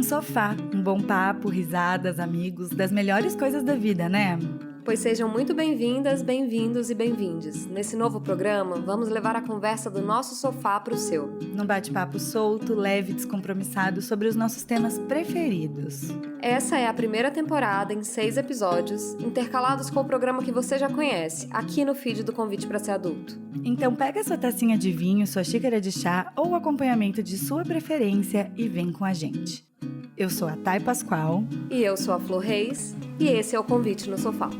Sofá, um bom papo, risadas, amigos, das melhores coisas da vida, né? Pois sejam muito bem-vindas, bem-vindos e bem-vindes. Nesse novo programa, vamos levar a conversa do nosso sofá para o seu. Num bate-papo solto, leve e descompromissado sobre os nossos temas preferidos. Essa é a primeira temporada em 6 episódios, intercalados com o programa que você já conhece, aqui no feed do Convite para Ser Adulto. Então pega sua tacinha de vinho, sua xícara de chá ou o acompanhamento de sua preferência e vem com a gente. Eu sou a Thay Pascoal. E eu sou a Flor Reis, e esse é o Convite no Sofá.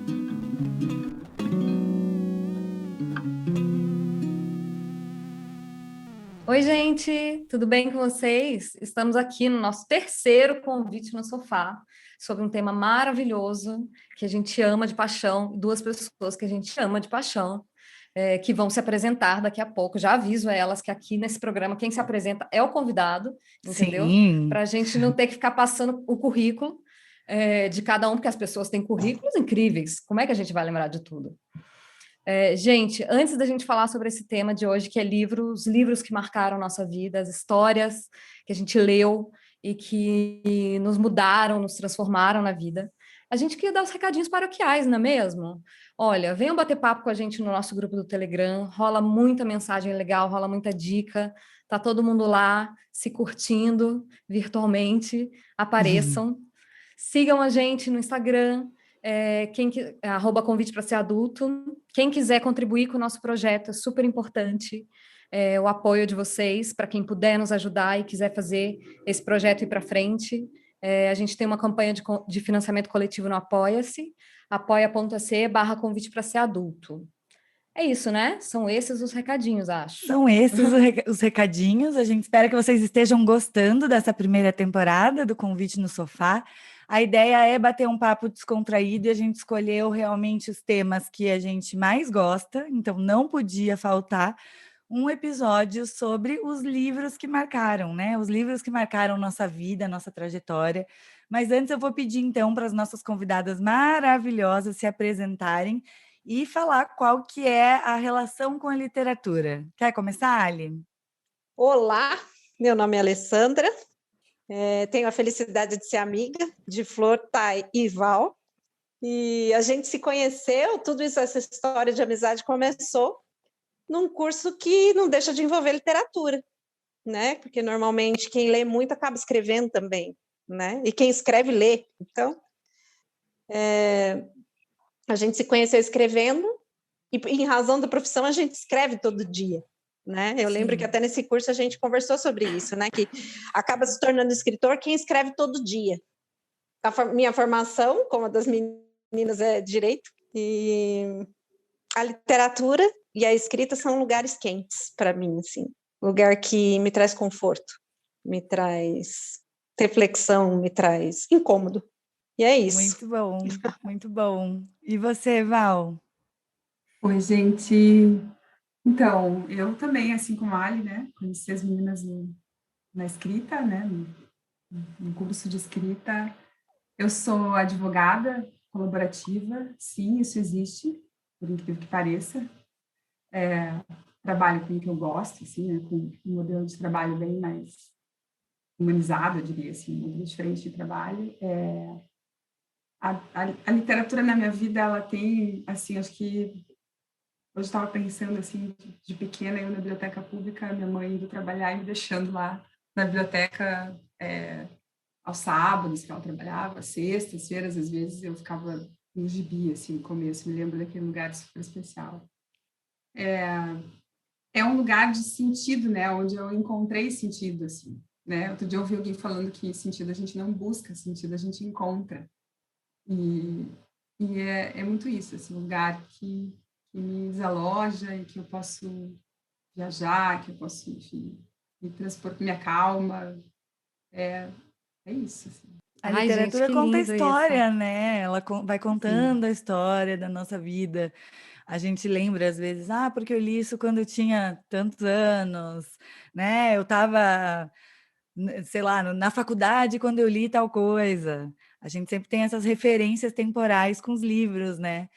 Oi, gente, tudo bem com vocês? Estamos aqui no nosso terceiro Convite no Sofá, sobre um tema maravilhoso que a gente ama de paixão, duas pessoas que a gente ama de paixão, que vão se apresentar daqui a pouco. Já aviso a elas que aqui nesse programa quem se apresenta é o convidado, entendeu? Sim. Para a gente não ter que ficar passando o currículo de cada um, porque as pessoas têm currículos incríveis. Como é que a gente vai lembrar de tudo? Gente, antes da gente falar sobre esse tema de hoje, que é os livros que marcaram nossa vida, as histórias que a gente leu e que nos mudaram, nos transformaram na vida, a gente queria dar os recadinhos paroquiais, não é mesmo? Olha, venham bater papo com a gente no nosso grupo do Telegram, rola muita mensagem legal, rola muita dica, tá todo mundo lá se curtindo virtualmente, apareçam. Sigam a gente no Instagram, @convite para ser adulto. Quem quiser contribuir com o nosso projeto, é super importante o apoio de vocês, para quem puder nos ajudar e quiser fazer esse projeto ir para frente. A gente tem uma campanha de financiamento coletivo no Apoia-se, apoia.se/convite para ser adulto. É isso, né? São esses os recadinhos, acho. São esses os recadinhos. A gente espera que vocês estejam gostando dessa primeira temporada do Convite no Sofá. A ideia é bater um papo descontraído e a gente escolheu realmente os temas que a gente mais gosta, então não podia faltar um episódio sobre os livros que marcaram, né? Os livros que marcaram nossa vida, nossa trajetória. Mas antes eu vou pedir então para as nossas convidadas maravilhosas se apresentarem e falar qual que é a relação com a literatura. Quer começar, Ali? Olá, meu nome é Alessandra, tenho a felicidade de ser amiga de Flor, Thay e Val, e a gente se conheceu, tudo isso, essa história de amizade começou num curso que não deixa de envolver literatura, né? Porque normalmente quem lê muito acaba escrevendo também, né? E quem escreve lê. Então, a gente se conheceu escrevendo e, em razão da profissão, a gente escreve todo dia. Né? Eu lembro que até nesse curso a gente conversou sobre isso, né? Que acaba se tornando escritor quem escreve todo dia. Minha formação, como a das meninas, é direito, e a literatura e a escrita são lugares quentes para mim, assim. Lugar que me traz conforto, me traz reflexão, me traz incômodo. E é isso. Muito bom, muito bom. E você, Val? Oi, gente. Então, eu também, assim como a Ali, né, conheci as meninas na escrita, né, no curso de escrita. Eu sou advogada colaborativa, sim, isso existe, por incrível que pareça. Trabalho com o que eu gosto, assim, né, com um modelo de trabalho bem mais humanizado, eu diria assim, um modelo diferente de trabalho. A literatura na minha vida, ela tem, assim, acho que hoje estava pensando, assim, de pequena, eu na biblioteca pública, minha mãe indo trabalhar e me deixando lá na biblioteca aos sábados, que ela trabalhava, sextas, feiras, às vezes eu ficava no gibi, assim, no começo, me lembro daquele lugar super especial. É um lugar de sentido, né, onde eu encontrei sentido, assim, né? Outro dia eu ouvi alguém falando que sentido a gente não busca, sentido a gente encontra. E é muito isso, assim, um lugar que me desaloja e que eu posso viajar, que eu posso, enfim, me transpor com minha calma. É isso, assim. A literatura gente, conta a lindo história, isso. né? Ela vai contando a história da nossa vida. A gente lembra, às vezes, porque eu li isso quando eu tinha tantos anos, né? Eu estava, sei lá, na faculdade quando eu li tal coisa. A gente sempre tem essas referências temporais com os livros, né?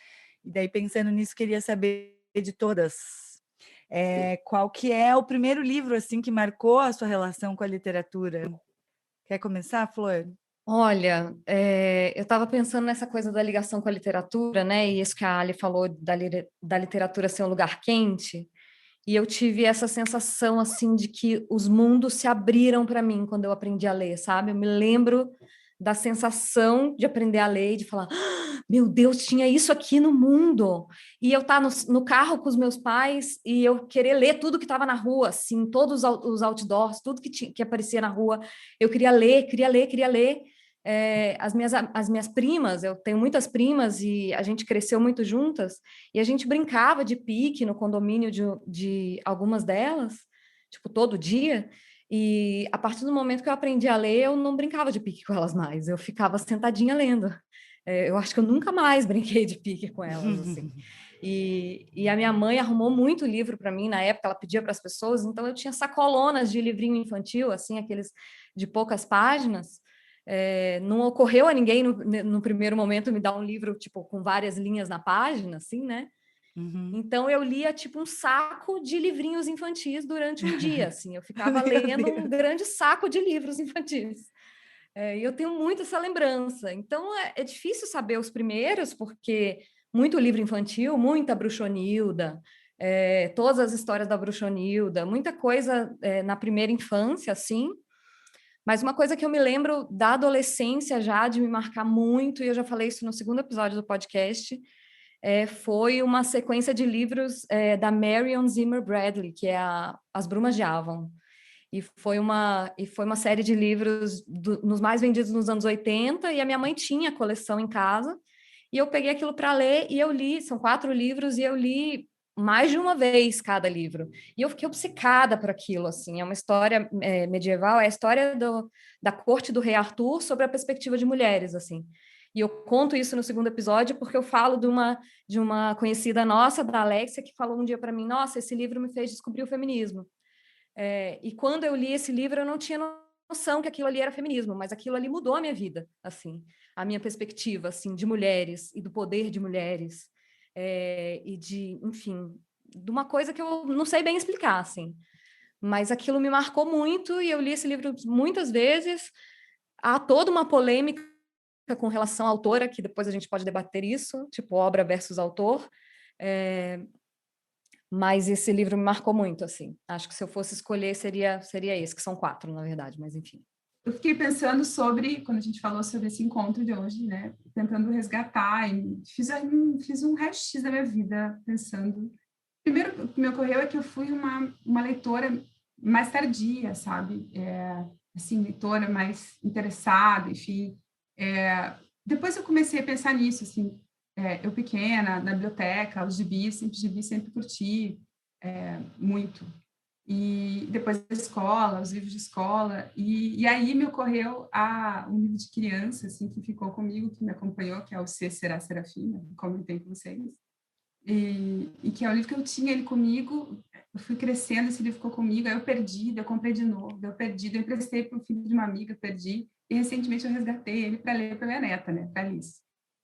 E daí, pensando nisso, queria saber de todas. Qual que é o primeiro livro, assim, que marcou a sua relação com a literatura? Quer começar, Flor? Olha, eu estava pensando nessa coisa da ligação com a literatura, né? E isso que a Ali falou da literatura ser um lugar quente. E eu tive essa sensação, assim, de que os mundos se abriram para mim quando eu aprendi a ler, sabe? Eu me lembro da sensação de aprender a ler e de falar, meu Deus, tinha isso aqui no mundo. E eu estar no carro com os meus pais e eu querer ler tudo que estava na rua, assim, todos os outdoors, tudo que aparecia na rua. Eu queria ler, queria ler, queria ler. As minhas primas, eu tenho muitas primas e a gente cresceu muito juntas, e a gente brincava de pique no condomínio de algumas delas, tipo, todo dia. E a partir do momento que eu aprendi a ler, eu não brincava de pique com elas mais, eu ficava sentadinha lendo. Eu acho que eu nunca mais brinquei de pique com elas, assim. E a minha mãe arrumou muito livro para mim na época, ela pedia para as pessoas, então eu tinha sacolonas de livrinho infantil, assim, aqueles de poucas páginas. Não ocorreu a ninguém no primeiro momento me dar um livro tipo com várias linhas na página, assim, né? Uhum. Então eu lia tipo um saco de livrinhos infantis durante um dia, assim, eu ficava lendo um grande saco de livros infantis. E eu tenho muito essa lembrança. Então é difícil saber os primeiros, porque muito livro infantil, muita Bruxonilda, todas as histórias da Bruxonilda, muita coisa na primeira infância, assim. Mas uma coisa que eu me lembro da adolescência já, de me marcar muito, e eu já falei isso no segundo episódio do podcast, foi uma sequência de livros da Marion Zimmer Bradley, que é As Brumas de Avon. E foi uma série de livros nos mais vendidos nos anos 80, e a minha mãe tinha a coleção em casa, e eu peguei aquilo para ler, e eu li, são 4 livros, e eu li mais de uma vez cada livro. E eu fiquei obcecada por aquilo, assim. É uma história medieval, é a história da corte do rei Arthur sobre a perspectiva de mulheres, assim. E eu conto isso no segundo episódio porque eu falo de uma conhecida nossa, da Alexia, que falou um dia para mim, nossa, esse livro me fez descobrir o feminismo. E quando eu li esse livro, eu não tinha noção que aquilo ali era feminismo, mas aquilo ali mudou a minha vida, assim, a minha perspectiva, assim, de mulheres e do poder de mulheres, e de, enfim, de uma coisa que eu não sei bem explicar, assim. Mas aquilo me marcou muito e eu li esse livro muitas vezes. Há toda uma polêmica com relação à autora, que depois a gente pode debater isso, tipo obra versus autor. Mas esse livro me marcou muito, assim. Acho que se eu fosse escolher, seria esse, que são 4, na verdade, mas enfim. Eu fiquei pensando sobre, quando a gente falou sobre esse encontro de hoje, né? Tentando resgatar, e fiz um raio-x da minha vida, pensando. Primeiro, o que me ocorreu é que eu fui uma leitora mais tardia, sabe? Assim, leitora mais interessada, enfim. Depois eu comecei a pensar nisso, assim, eu pequena, na biblioteca, os gibis sempre curti muito. E depois da escola, os livros de escola, e aí me ocorreu um livro de criança, assim, que ficou comigo, que me acompanhou, que é o Se Será Serafina, que comentei com vocês, e que é o livro que eu tinha ele comigo, eu fui crescendo, esse livro ficou comigo, aí eu perdi, daí eu comprei de novo, daí eu perdi, daí eu emprestei para o filho de uma amiga, perdi, e recentemente eu resgatei ele para ler para minha neta, né, para Alice.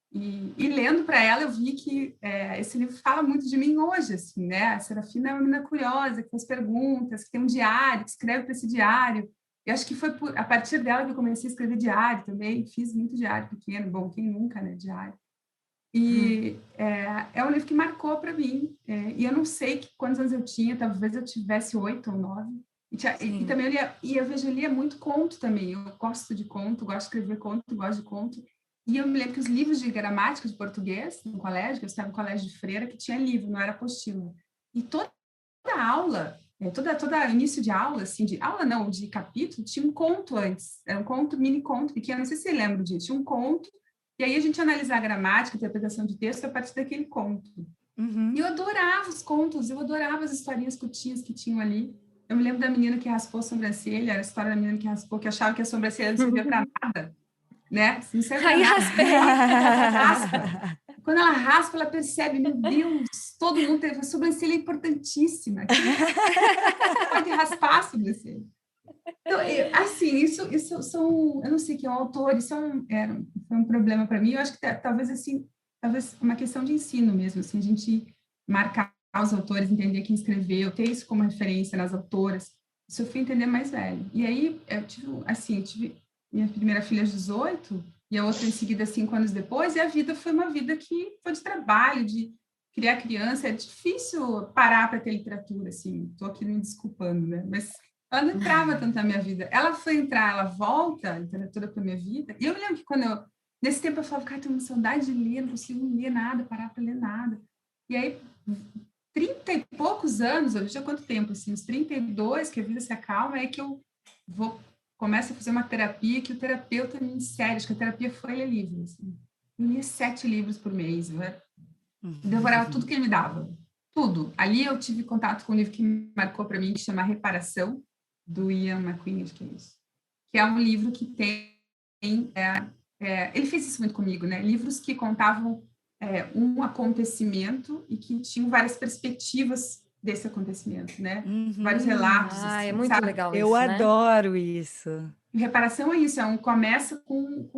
E lendo para ela, eu vi que esse livro fala muito de mim hoje, assim, né? A Serafina é uma menina curiosa, que faz perguntas, que tem um diário, que escreve para esse diário. E acho que foi a partir dela que eu comecei a escrever diário também. Fiz muito diário pequeno, bom, quem nunca, né? Diário. E é um livro que marcou para mim. E eu não sei quantos anos eu tinha, talvez eu tivesse 8 ou 9. E também eu lia muito conto também. Eu gosto de conto, gosto de escrever conto, gosto de conto. E eu me lembro que os livros de gramática de português, no colégio, que eu estava no colégio de freira, que tinha livro, não era apostila. E toda aula, toda início de aula, assim, de capítulo, tinha um conto antes. Era um conto, mini conto pequeno, não sei se você lembra disso. Tinha um conto, e aí a gente analisava a gramática, a interpretação de texto a partir daquele conto. Uhum. E eu adorava os contos, eu adorava as historinhas curtinhas que tinham ali. Eu me lembro da menina que raspou a sobrancelha, era a história da menina que raspou, que achava que a sobrancelha não servia para nada. Né? Não serve para nada. Raspa. Quando ela raspa, ela percebe, meu Deus, todo mundo tem uma sobrancelha importantíssima. Pode raspar a sobrancelha. Então, assim, isso são, eu não sei quem é o autor, isso foi um problema para mim. Eu acho que talvez uma questão de ensino mesmo, assim, a gente marcar os autores, entender quem escreveu, ter isso como referência nas autoras. Isso eu fui entender mais velho. E aí, eu tive minha primeira filha aos 18, e a outra em seguida 5 anos depois, e a vida foi uma vida que foi de trabalho, de criar criança. É difícil parar para ter literatura, assim, estou aqui me desculpando, né? Mas ela não entrava tanto na minha vida. Ela foi entrar, ela volta, a literatura para minha vida, e eu me lembro que nesse tempo eu falava, cara, tenho uma saudade de ler, não consigo ler nada, parar para ler nada. E aí, 30 e poucos anos, hoje há quanto tempo, assim, uns 32, que a vida se acalma, é que eu começo a fazer uma terapia, que o terapeuta me insere, acho que a terapia foi ler livros. Assim. Eu lia 7 livros por mês, eu devorava tudo que ele me dava, tudo. Ali eu tive contato com um livro que me marcou para mim, que chama Reparação, do Ian McQueen, acho que é isso. Que é um livro que tem... ele fez isso muito comigo, né? Livros que contavam um acontecimento e que tinham várias perspectivas desse acontecimento, né? Vários relatos. É assim, muito sabe? legal Eu isso, adoro isso. Reparação é isso, começa com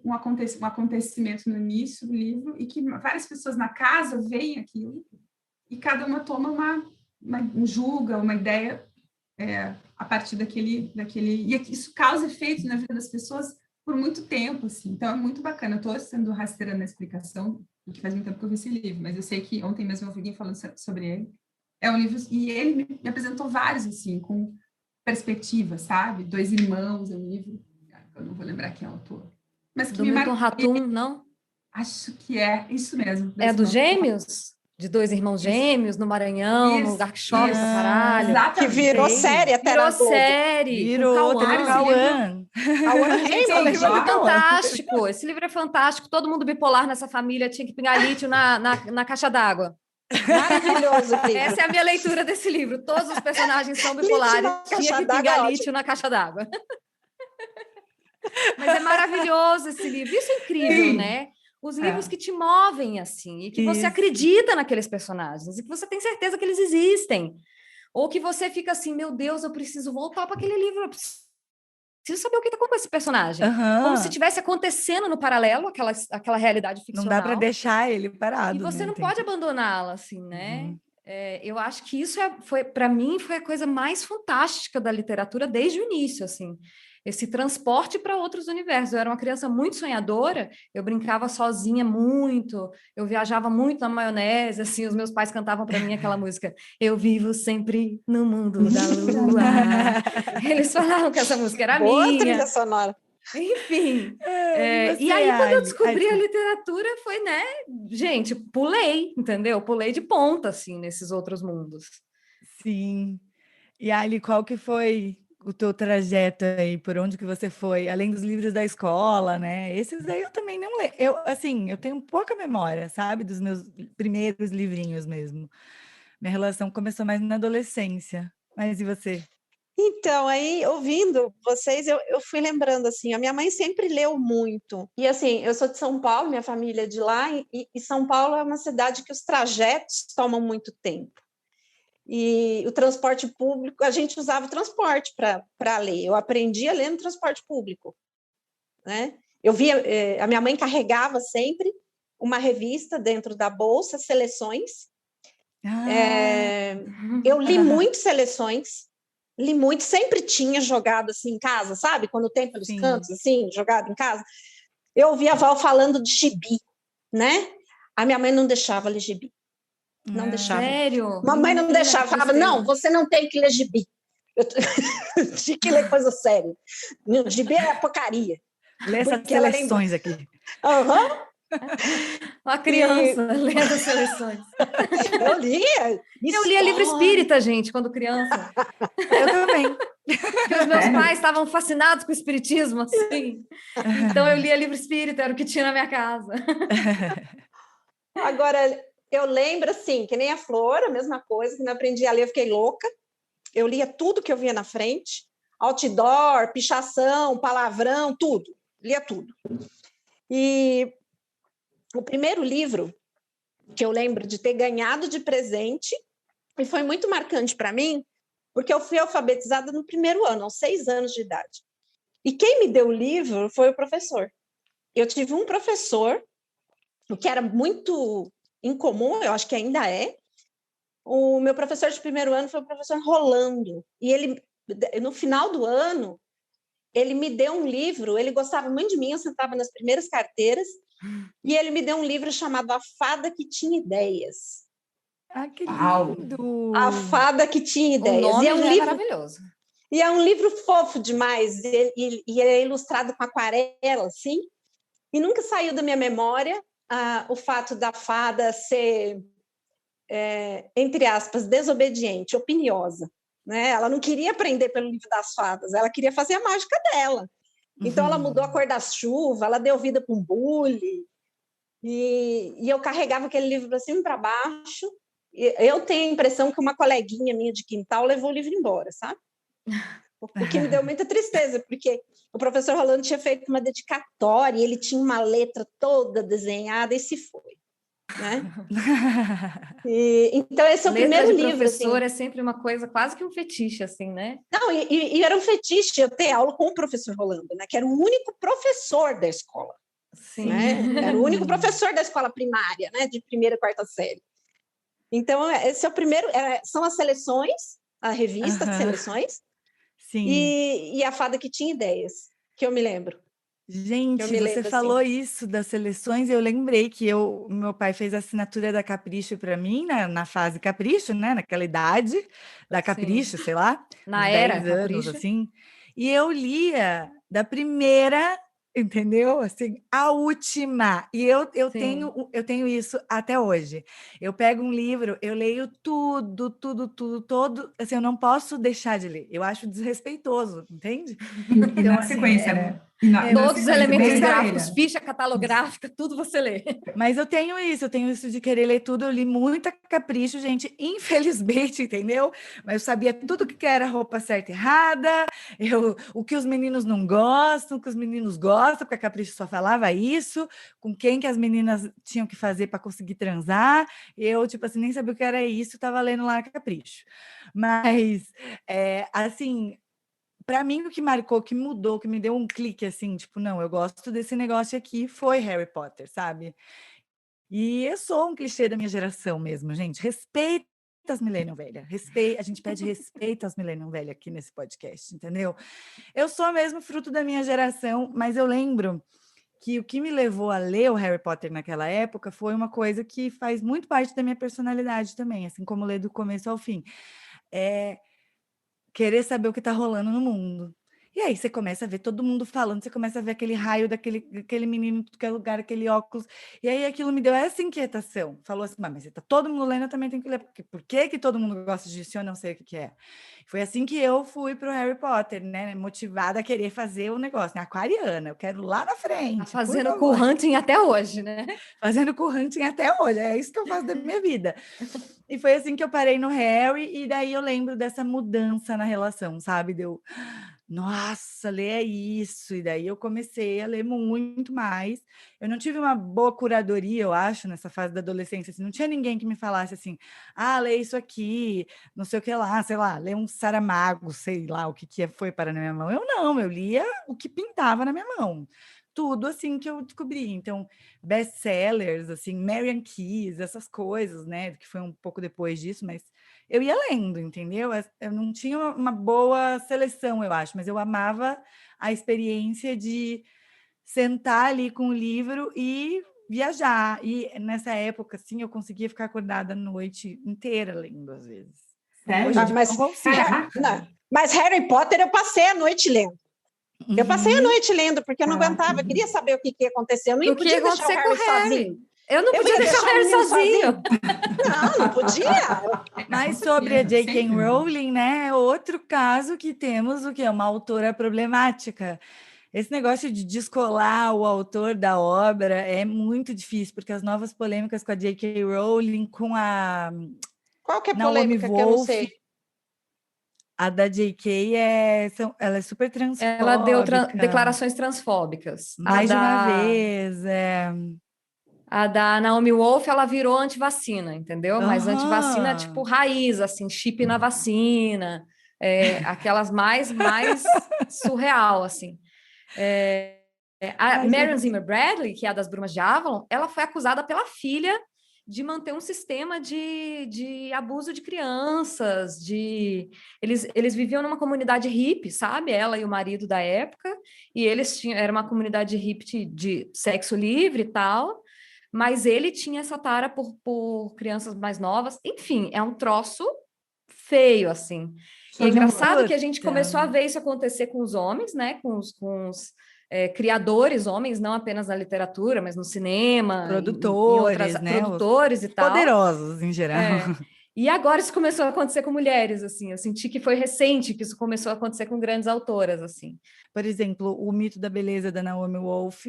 um acontecimento no início do livro e que várias pessoas na casa veem aquilo e cada uma toma julga uma ideia a partir daquele... E isso causa efeitos na vida das pessoas por muito tempo, assim. Então, é muito bacana. Eu estou sendo rasteira na explicação, porque faz muito tempo que eu vi esse livro, mas eu sei que ontem mesmo eu ouvi alguém falando sobre ele. É um livro... E ele me apresentou vários, assim, com perspectiva, sabe? 2 Irmãos, é um livro... Eu não vou lembrar quem é o autor. Mas que do me Milton marcou. Ratum, não? Acho que é isso mesmo. É dos Gêmeos? De 2 irmãos gêmeos no Maranhão, num lugar que chove pra caralho. Exatamente. Que virou série até Virou na Globo. série. Virou, teve o Cauã. Esse livro é fantástico. Esse livro é fantástico. Todo mundo bipolar nessa família tinha que pingar lítio na caixa d'água. Maravilhoso livro. Essa é a minha leitura desse livro. Todos os personagens são bipolares. Tinha que pingar lítio na caixa d'água. Mas é maravilhoso esse livro. Isso é incrível, né? Os livros que te movem, assim, e que você acredita naqueles personagens, e que você tem certeza que eles existem. Ou que você fica assim, meu Deus, eu preciso voltar para aquele livro, eu preciso saber o que está com esse personagem. Como se estivesse acontecendo no paralelo, aquela realidade ficcional. Não dá para deixar ele parado. E você não Tem pode abandoná-la, assim, né? Eu acho que isso para mim, foi a coisa mais fantástica da literatura desde o início, assim. Esse transporte para outros universos. Eu era uma criança muito sonhadora, eu brincava sozinha muito, eu viajava muito na maionese, assim, os meus pais cantavam para mim aquela música, eu vivo sempre no mundo da lua. Eles falavam que essa música era Boa minha. Trilha sonora. Enfim. E aí, quando eu descobri a literatura, foi, né? Gente, pulei, entendeu? Pulei de ponta, assim, nesses outros mundos. Sim. E Ali, qual que foi o teu trajeto aí, por onde que você foi, além dos livros da escola, né? Esses daí eu também não leio. Eu tenho pouca memória, sabe? Dos meus primeiros livrinhos mesmo. Minha relação começou mais na adolescência. Mas e você? Então, aí, ouvindo vocês, eu fui lembrando, assim, a minha mãe sempre leu muito. E, assim, eu sou de São Paulo, minha família é de lá, e São Paulo é uma cidade que os trajetos tomam muito tempo. E o transporte público, a gente usava o transporte para ler. Eu aprendi a ler no transporte público, né? Eu via, a minha mãe carregava sempre uma revista dentro da bolsa, Seleções. Eu li muito Seleções, li muito, sempre tinha jogado assim em casa, sabe? Quando tem pelos cantos, assim, jogado em casa. Eu ouvia a Val falando de gibi, né? A minha mãe não deixava ler gibi. Não deixava. Sério? Mamãe não deixava, falava, não, você não tem que ler gibi. Eu tinha que ler coisa séria. Gibi é porcaria. Lê essas Seleções aqui. Uma criança lendo Seleções. Eu lia. Eu lia livro espírita, gente, quando criança. Eu também. Porque os meus pais estavam fascinados com o espiritismo, assim. Então eu lia livro espírita, era o que tinha na minha casa. Agora, eu lembro, assim, que nem a Flor, a mesma coisa, quando eu aprendi a ler, eu fiquei louca. Eu lia tudo que eu via na frente, outdoor, pichação, palavrão, tudo. Lia tudo. E o primeiro livro que eu lembro de ter ganhado de presente, e foi muito marcante para mim, porque eu fui alfabetizada no primeiro ano, aos 6 anos de idade. E quem me deu o livro foi o professor. Eu tive um professor, o que era muito incomum, eu acho que ainda é. O meu professor de primeiro ano foi o professor Rolando. E ele, no final do ano, ele me deu um livro, ele gostava muito de mim, eu sentava nas primeiras carteiras, e ele me deu um livro chamado A Fada que Tinha Ideias. Ah, que Uau. lindo! A Fada que Tinha O Ideias. nome E é um já é livro, maravilhoso. e é um livro fofo demais, e ele é ilustrado com aquarela, assim, e nunca saiu da minha memória o fato da fada ser, entre aspas, desobediente, opiniosa, né? Ela não queria aprender pelo livro das fadas, ela queria fazer a mágica dela. Então, ela mudou a cor da chuva, ela deu vida para um bule, e eu carregava aquele livro para cima e para baixo. E eu tenho a impressão que uma coleguinha minha de quintal levou o livro embora, sabe? O que me deu muita tristeza, porque o professor Rolando tinha feito uma dedicatória, e ele tinha uma letra toda desenhada e se foi, né? Então, esse é o Letra primeiro de livro. professor assim. é sempre uma coisa, quase que um fetiche, assim, né? Não, e era um fetiche eu ter aula com o professor Rolando, né? Que era o único professor da escola. Sim. Né? Era o único professor da escola primária, né? De primeira e quarta série. Então, esse é o primeiro, são as seleções, a revista de seleções, Sim. E a Fada que Tinha Ideias, que eu me lembro. Gente, você lembro, falou assim. isso das seleções, eu lembrei que meu pai fez a assinatura da Capricho para mim, na fase Capricho, né? Naquela idade da Capricho, sei lá, Na uns era 10 anos, Capricho. assim. E eu lia da primeira, entendeu? Assim, a última. E eu Sim. tenho isso até hoje. Eu pego um livro, eu leio tudo, todo. Assim, eu não posso deixar de ler. Eu acho desrespeitoso, entende? E Então, na assim, sequência, né? E na Todos os sequência, elementos bem gráficos, orelha. ficha catalográfica, tudo você lê. Mas eu tenho isso de querer ler tudo. Eu li muita Capricho, gente, infelizmente, entendeu? Mas eu sabia tudo que era roupa certa e errada, o que os meninos não gostam, o que os meninos gostam, porque a Capricho só falava isso, com quem que as meninas tinham que fazer para conseguir transar. Eu, tipo assim, nem sabia o que era isso, estava lendo lá Capricho. Mas, assim, para mim, o que marcou, que mudou, que me deu um clique assim, tipo, não, eu gosto desse negócio aqui, foi Harry Potter, sabe? E eu sou um clichê da minha geração mesmo, gente. Respeita as millennial velha. A gente pede respeito às millennial velha aqui nesse podcast, entendeu? Eu sou mesmo fruto da minha geração, mas eu lembro que o que me levou a ler o Harry Potter naquela época foi uma coisa que faz muito parte da minha personalidade também, assim como ler do começo ao fim. É querer saber o que está rolando no mundo. E aí você começa a ver todo mundo falando, você começa a ver aquele raio daquele menino em todo lugar, aquele óculos. E aí aquilo me deu essa inquietação. Falou assim, mas tá todo mundo lendo, eu também tenho que ler. Por que que todo mundo gosta disso? Eu não sei o que é. Foi assim que eu fui para o Harry Potter, né? Motivada a querer fazer o negócio, né? Aquariana, eu quero lá na frente. Tá fazendo Cool Hunting até hoje, né? Fazendo Cool Hunting até hoje, é isso que eu faço da minha vida. E foi assim que eu parei no Harry, e daí eu lembro dessa mudança na relação, sabe? Deu, nossa, ler isso. E daí eu comecei a ler muito mais. Eu não tive uma boa curadoria, eu acho, nessa fase da adolescência. Assim, não tinha ninguém que me falasse assim, lê isso aqui, não sei o que lá, sei lá, lê um Saramago, sei lá o que foi para na minha mão. Eu não, eu lia o que pintava na minha mão. Tudo assim que eu descobri. Então, best-sellers, assim, Marian Keyes, essas coisas, né? Que foi um pouco depois disso, mas eu ia lendo, entendeu? Eu não tinha uma boa seleção, eu acho, mas eu amava a experiência de sentar ali com o livro e viajar. E nessa época, assim, eu conseguia ficar acordada a noite inteira lendo, às vezes. Sério? Hoje em dia eu não consigo. Mas Harry Potter eu passei a noite lendo. Eu passei a noite lendo, porque eu não aguentava, eu queria saber o que aconteceu. Eu não podia deixar o Harry sozinho. Eu não podia deixar o Harry sozinho. Não podia. Mas sobre a J.K. Rowling, né, é outro caso que temos o que é uma autora problemática. Esse negócio de descolar o autor da obra é muito difícil, porque as novas polêmicas com a J.K. Rowling, com a Qual que é a Naomi polêmica que eu não sei? A da J.K. ela é super transfóbica. Ela deu declarações transfóbicas. Mais de uma vez. A da Naomi Wolf, ela virou antivacina, entendeu? Mas antivacina, tipo, raiz, assim, chip na vacina, aquelas mais surreal, assim. A Marion Zimmer Bradley, que é a das Brumas de Avalon, ela foi acusada pela filha de manter um sistema de abuso de crianças, eles viviam numa comunidade hippie, sabe? Ela e o marido da época, e era uma comunidade hippie de sexo livre e tal, mas ele tinha essa tara por crianças mais novas. Enfim, é um troço feio, assim. E é engraçado que a gente começou a ver isso acontecer com os homens, né? Com os criadores, homens, não apenas na literatura, mas no cinema, produtores, né? Produtores e tal. Poderosos, em geral. E agora isso começou a acontecer com mulheres, assim. Eu senti que foi recente que isso começou a acontecer com grandes autoras, assim. Por exemplo, o Mito da Beleza da Naomi Wolf,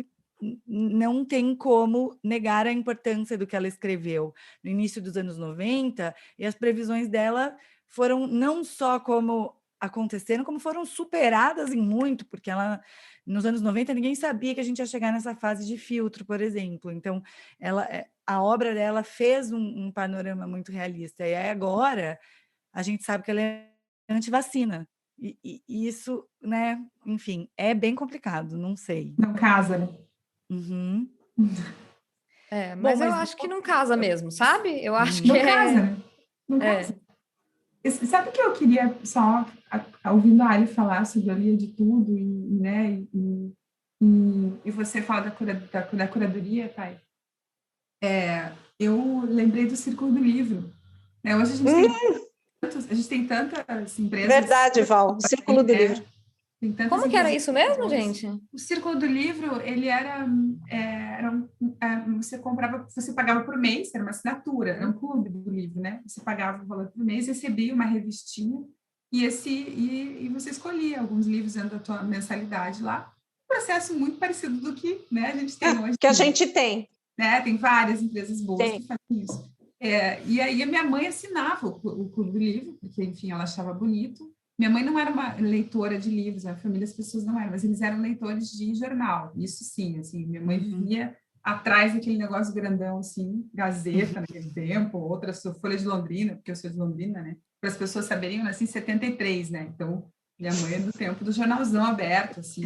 não tem como negar a importância do que ela escreveu no início dos anos 90, e as previsões dela foram não só como aconteceram, como foram superadas em muito, porque ela, nos anos 90, ninguém sabia que a gente ia chegar nessa fase de filtro, por exemplo. Então, a obra dela fez um panorama muito realista. E aí agora, a gente sabe que ela é anti-vacina. E isso, né, enfim, é bem complicado, não sei. Não casa, né? Uhum. Mas eu acho que não casa mesmo, sabe? Eu acho que não casa, né? Não casa. Sabe o que eu queria só, ouvindo a Ali falar sobre a Lia de tudo, e você fala da curadoria, Thay? Eu lembrei do Círculo do Livro. Né? Hoje a gente tem tantas empresas... Verdade, Val, Círculo do Livro. Como que era isso mesmo, gente? O Círculo do Livro, ele você pagava por mês, era uma assinatura, era um clube do livro, né? Você pagava o valor por mês, recebia uma revistinha e você escolhia alguns livros dentro da tua mensalidade lá. Um processo muito parecido do que, né, a gente tem hoje. Que a gente tem. Né? Tem várias empresas boas que fazem isso. E aí a minha mãe assinava o clube do livro, porque, enfim, ela achava bonito. Minha mãe não era uma leitora de livros, a família das pessoas não eram, mas eles eram leitores de jornal, isso sim, assim, minha mãe via atrás daquele negócio grandão, assim, Gazeta naquele tempo, outra Folha de Londrina, porque eu sou de Londrina, né, para as pessoas saberem, eu nasci em 73, né, então minha mãe é do tempo do jornalzão aberto, assim,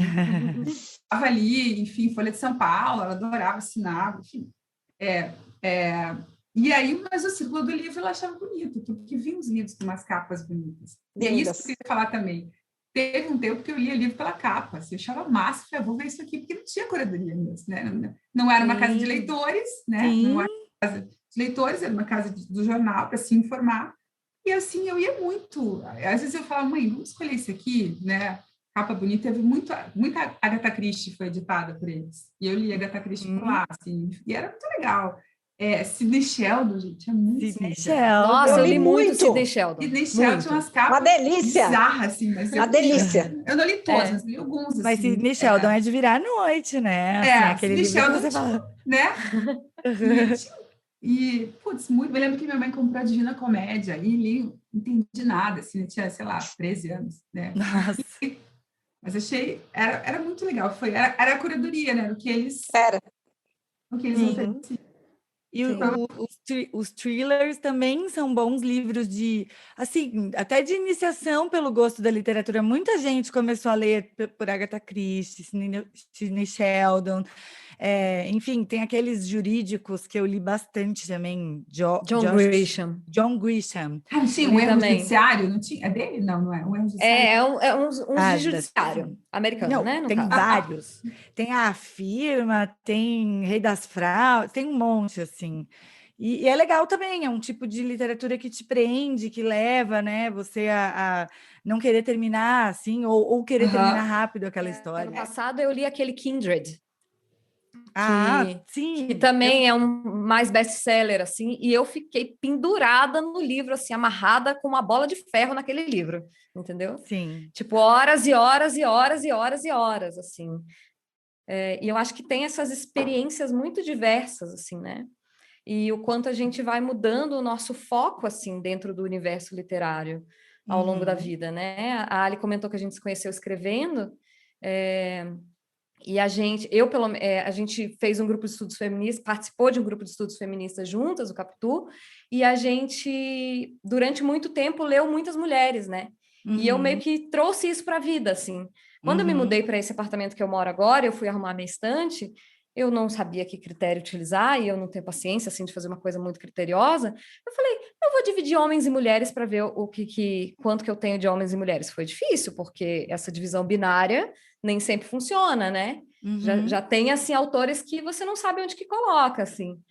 estava ali, enfim, Folha de São Paulo, ela adorava, assinava, enfim, E aí, mas o Círculo do Livro eu achava bonito, porque vinha os livros com umas capas bonitas. E é isso que eu queria falar também. Teve um tempo que eu lia livro pela capa, assim, eu achava massa, falei, vou ver isso aqui, porque não tinha curadoria mesmo, né? Não era uma casa de leitores, né? Não era uma casa de leitores, era uma casa do jornal para se informar. E assim, eu ia muito. Às vezes eu falava, mãe, vamos escolher isso aqui, né? Capa bonita, teve muita Agatha Christie foi editada por eles. E eu li Agatha Christie por lá, assim, e era muito legal. Sidney Sheldon, gente, é muito Sidney Sheldon. Nossa, eu li muito Sidney Sheldon. Sidney Sheldon tinha umas capas uma delícia. Bizarras, assim, mas uma delícia. Eu não li todas, mas li alguns, assim. Mas Sidney Sheldon é de virar à noite, né? Assim, aquele Sidney livro Sheldon, que você fala... né? Putz, muito... Eu lembro que minha mãe comprou a Divina Comédia e li, não entendi nada, assim, eu tinha, sei lá, 13 anos, né? Nossa. Mas achei, era muito legal, era a curadoria, né? O que eles ofereciam. E os thrillers também são bons livros de, assim, até de iniciação pelo gosto da literatura. Muita gente começou a ler por Agatha Christie, Sidney Sheldon. Enfim, tem aqueles jurídicos que eu li bastante também. John Grisham. Sim, um erro judiciário, não tinha? É dele? Não é. Um erro judiciário. É uns de judiciário americano, não, né? Tem vários. Tem a Firma, tem Rei das Fraudes, tem um monte, assim. E é legal também, é um tipo de literatura que te prende, que leva, né, você a não querer terminar, assim, ou querer terminar rápido aquela história. Ano passado eu li aquele Kindred. Sim. Que também é um mais best-seller, assim, e eu fiquei pendurada no livro, assim, amarrada com uma bola de ferro naquele livro, entendeu? Sim. Tipo, horas e horas e horas e horas e horas, assim. E eu acho que tem essas experiências muito diversas, assim, né? E o quanto a gente vai mudando o nosso foco, assim, dentro do universo literário ao longo da vida, né? A Ali comentou que a gente se conheceu escrevendo, e a gente fez um grupo de estudos feministas, participou de um grupo de estudos feministas juntas, o Capitu, e a gente, durante muito tempo, leu muitas mulheres, né? E eu meio que trouxe isso para a vida, assim. Quando eu me mudei para esse apartamento que eu moro agora, eu fui arrumar minha estante, eu não sabia que critério utilizar e eu não tenho paciência, assim, de fazer uma coisa muito criteriosa. Eu falei, eu vou dividir homens e mulheres para ver quanto que eu tenho de homens e mulheres. Foi difícil, porque essa divisão binária nem sempre funciona, né? Já tem, assim, autores que você não sabe onde que coloca, assim.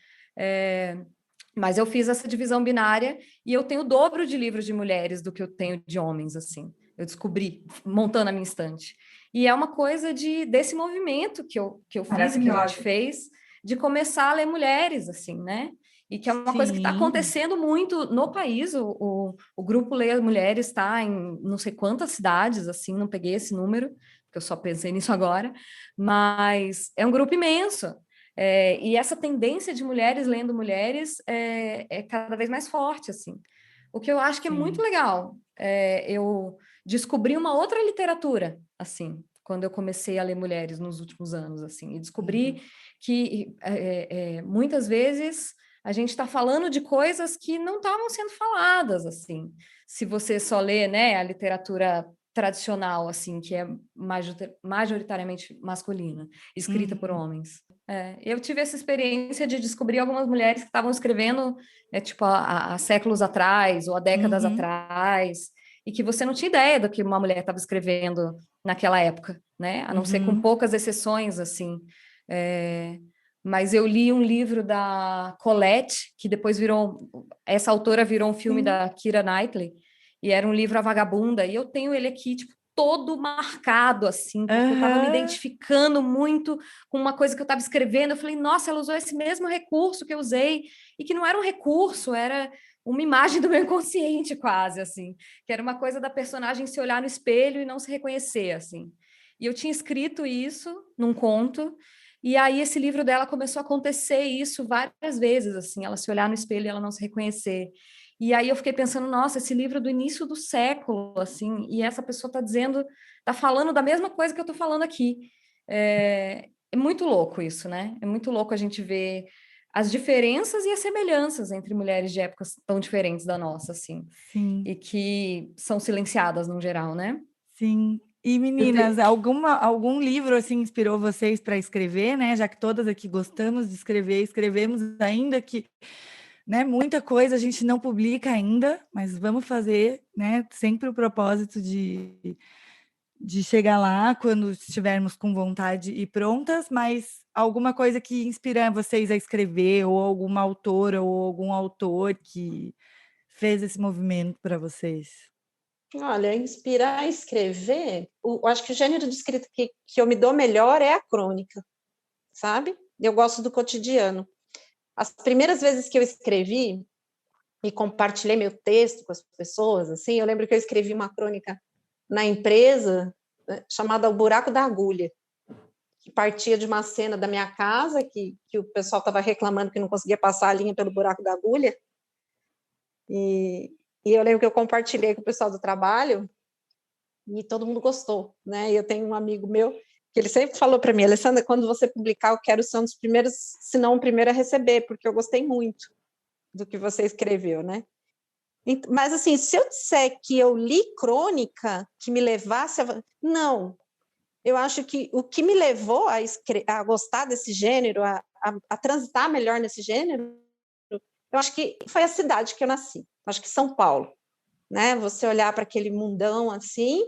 Mas eu fiz essa divisão binária e eu tenho o dobro de livros de mulheres do que eu tenho de homens, assim. Eu descobri, montando a minha estante. E é uma coisa desse movimento que eu fiz e que a gente fez, de começar a ler mulheres, assim, né? E que é uma coisa que está acontecendo muito no país. O grupo Leia Mulheres está em não sei quantas cidades, assim, não peguei esse número, porque eu só pensei nisso agora, mas é um grupo imenso. E essa tendência de mulheres lendo mulheres é cada vez mais forte, assim. O que eu acho que é muito legal. Eu descobri uma outra literatura, assim, quando eu comecei a ler mulheres nos últimos anos, assim, e descobri que muitas vezes a gente está falando de coisas que não estavam sendo faladas, assim. Se você só lê, né, a literatura tradicional, assim, que é majoritariamente masculina, escrita por homens. Eu tive essa experiência de descobrir algumas mulheres que estavam escrevendo tipo há séculos atrás ou há décadas atrás, e que você não tinha ideia do que uma mulher estava escrevendo naquela época, né? A não ser com poucas exceções, assim. Mas eu li um livro da Colette, que depois essa autora virou um filme da Keira Knightley, e era um livro A Vagabunda, e eu tenho ele aqui, tipo, todo marcado, assim, porque eu estava me identificando muito com uma coisa que eu estava escrevendo. Eu falei, nossa, ela usou esse mesmo recurso que eu usei, e que não era um recurso, era uma imagem do meu inconsciente, quase, assim, que era uma coisa da personagem se olhar no espelho e não se reconhecer, assim. E eu tinha escrito isso num conto, e aí esse livro dela começou a acontecer isso várias vezes, assim, ela se olhar no espelho e ela não se reconhecer. E aí eu fiquei pensando, nossa, esse livro é do início do século, assim, e essa pessoa está falando da mesma coisa que eu estou falando aqui. É muito louco isso, né? É muito louco a gente ver as diferenças e as semelhanças entre mulheres de épocas tão diferentes da nossa, assim. Sim. E que são silenciadas no geral, né? Sim. E meninas, algum livro assim inspirou vocês para escrever, né? Já que todas aqui gostamos de escrever, escrevemos ainda que, né, muita coisa a gente não publica ainda, mas vamos fazer, né, sempre o propósito de chegar lá quando estivermos com vontade e prontas, mas alguma coisa que inspira vocês a escrever, ou alguma autora ou algum autor que fez esse movimento para vocês? Olha, inspirar a escrever, eu acho que o gênero de escrita que eu me dou melhor é a crônica, sabe? Eu gosto do cotidiano. As primeiras vezes que eu escrevi e compartilhei meu texto com as pessoas, assim, eu lembro que eu escrevi uma crônica na empresa, né, chamada O Buraco da Agulha, que partia de uma cena da minha casa, que o pessoal estava reclamando que não conseguia passar a linha pelo buraco da agulha, e eu lembro que eu compartilhei com o pessoal do trabalho, e todo mundo gostou, né? E eu tenho um amigo meu que ele sempre falou para mim, Alessandra, quando você publicar, eu quero ser um dos primeiros, se não o primeiro a receber, porque eu gostei muito do que você escreveu, né? Mas, assim, se eu disser que eu li crônica que me levasse a... Não. Eu acho que o que me levou a gostar desse gênero, a transitar melhor nesse gênero, eu acho que foi a cidade que eu nasci. Acho que São Paulo, né? Você olhar para aquele mundão assim,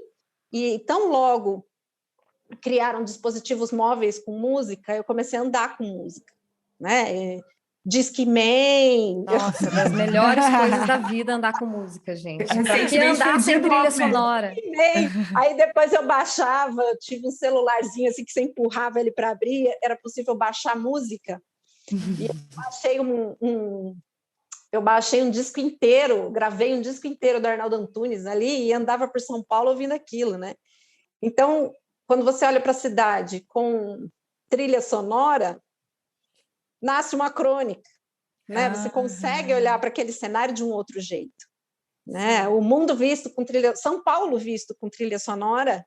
e tão logo criaram dispositivos móveis com música, eu comecei a andar com música, né? Discman. Nossa, das melhores coisas da vida andar com música, gente. Pra que andar sem trilha sonora? Aí depois eu baixava, tive um celularzinho assim que você empurrava ele para abrir, era possível baixar música. E eu baixei um disco inteiro, gravei um disco inteiro do Arnaldo Antunes ali e andava por São Paulo ouvindo aquilo, né? Então, quando você olha para a cidade com trilha sonora, nasce uma crônica, né? Você consegue olhar para aquele cenário de um outro jeito, né? O mundo visto com trilha, São Paulo visto com trilha sonora,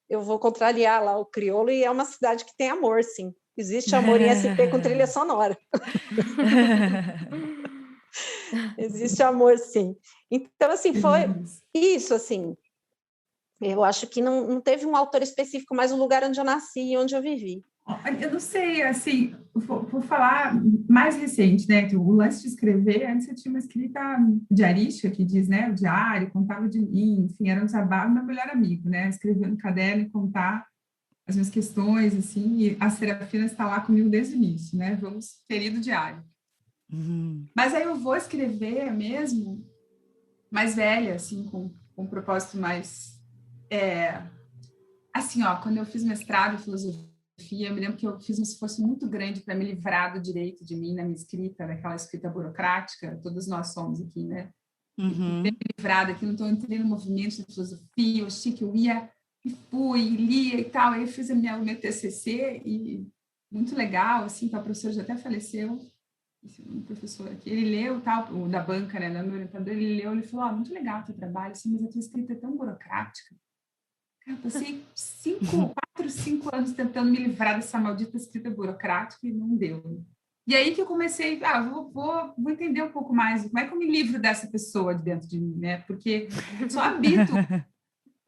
eu vou contrariar lá o crioulo, e é uma cidade que tem amor, sim. Existe amor em SP com trilha sonora. Existe amor, sim. Então, assim, foi isso, assim. Eu acho que não teve um autor específico, mas o lugar onde eu nasci e onde eu vivi. Eu não sei, assim, vou falar mais recente, né? Que o lance de escrever, antes eu tinha uma escrita diarística, que diz, né? O diário, contava de mim, enfim, era um desabafo, meu melhor amigo, né? Escrever no caderno e contar as minhas questões, assim, e a Serafina está lá comigo desde o início, né? Vamos, querido diário. Mas aí eu vou escrever mesmo mais velha, assim, com um propósito mais... assim, ó, quando eu fiz mestrado em filosofia, eu me lembro que eu fiz um esforço muito grande para me livrar do direito de mim na minha escrita, daquela escrita burocrática, todos nós somos aqui, né? Uhum. Me livrar daquilo, então eu entrei no movimento de filosofia, eu achei que eu ia, e fui, e lia e tal, aí eu fiz o meu TCC, e muito legal, assim, o professor já até faleceu, um professor aqui, ele leu, tal, o da banca, né, meu orientador, ele leu, ele falou, muito legal o teu trabalho, assim, mas a tua escrita é tão burocrática. Eu passei 4, 5 anos tentando me livrar dessa maldita escrita burocrática e não deu. E aí que eu comecei, vou entender um pouco mais, como é que eu me livro dessa pessoa de dentro de mim, né? Porque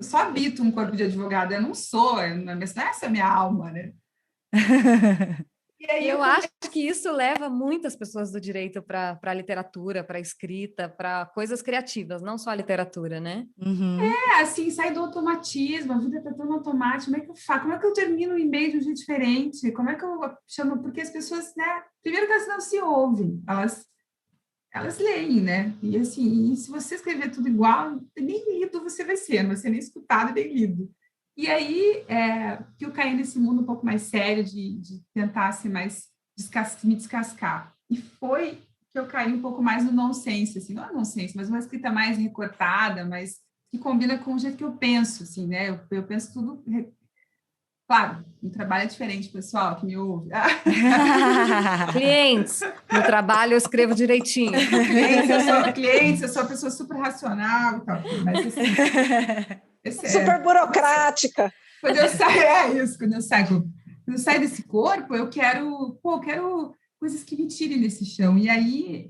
só habito um corpo de advogado, eu não sou, não é essa a minha alma, né? E aí Eu acho que isso leva muitas pessoas do direito para a literatura, para a escrita, para coisas criativas, não só a literatura, né? assim, sai do automatismo, a vida está tão automática, como é que eu faço? Como é que eu termino um e-mail de um jeito diferente? Como é que eu chamo? Porque as pessoas, né? Primeiro que elas não se ouvem, elas leem, né? E assim, e se você escrever tudo igual, nem lido você vai ser, não vai ser nem escutado nem lido. E aí que eu caí nesse mundo um pouco mais sério de tentar ser mais me descascar. E foi que eu caí um pouco mais no nonsense, assim, não é nonsense, mas uma escrita mais recortada, mais que combina com o jeito que eu penso, assim, né? Eu penso tudo. Claro, o trabalho é diferente, pessoal, que me ouve. Clientes, no trabalho eu escrevo direitinho. Clientes, eu sou uma pessoa super racional e tal, mas assim, super burocrática. Quando eu saio, quando eu saio desse corpo, eu quero coisas que me tirem desse chão. E aí,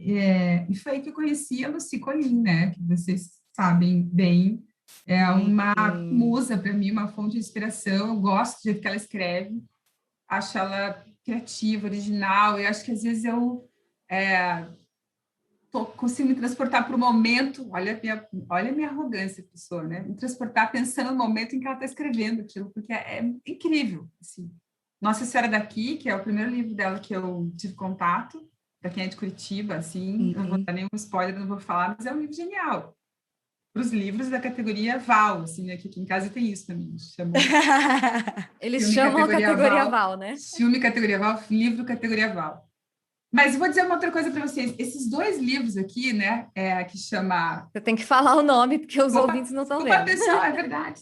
e foi aí que eu conheci a Lucy Colin, né? Que vocês sabem bem, é uma musa para mim, uma fonte de inspiração. Eu gosto do jeito que ela escreve, acho ela criativa, original. Eu acho que às vezes eu consigo me transportar para o momento. Olha a minha arrogância, pessoa, né? Me transportar pensando no momento em que ela está escrevendo aquilo, porque é incrível. Assim. Nossa Senhora daqui, que é o primeiro livro dela que eu tive contato, para quem é de Curitiba, assim, não vou dar nenhum spoiler, não vou falar, mas é um livro genial. Para os livros da categoria Val, assim, né? Que aqui em casa tem isso também. Eles chamam a categoria Val, né? Filme categoria Val, livro categoria Val. Mas vou dizer uma outra coisa para vocês. Esses dois livros aqui, né, que chama... Você tem que falar o nome, porque os ouvintes não estão vendo. Pessoal, é verdade.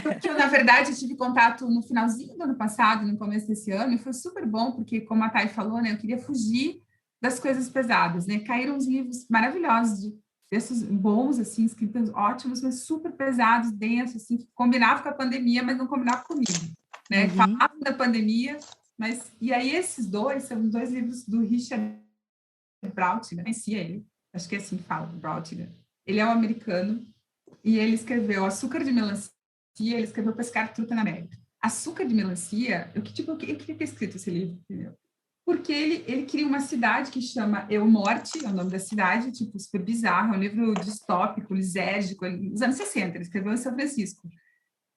Porque eu, na verdade, tive contato no finalzinho do ano passado, no começo desse ano, e foi super bom, porque, como a Thay falou, né, eu queria fugir das coisas pesadas, né? Caíram uns livros maravilhosos, textos bons, assim, escritos ótimos, mas super pesados, densos, assim, que combinavam com a pandemia, mas não combinavam comigo, né? Falavam da pandemia... Mas, e aí esses dois são dois livros do Richard Brautigan, conhecia ele, acho que é assim que fala, Brautigan. Ele é um americano e ele escreveu Açúcar de Melancia, ele escreveu Pescar Truta na América. Açúcar de Melancia, eu queria ter escrito esse livro, entendeu? Porque ele cria uma cidade que chama Eu Morte, é o nome da cidade, tipo, super bizarro, é um livro distópico, lisérgico, nos anos 60, ele escreveu em São Francisco.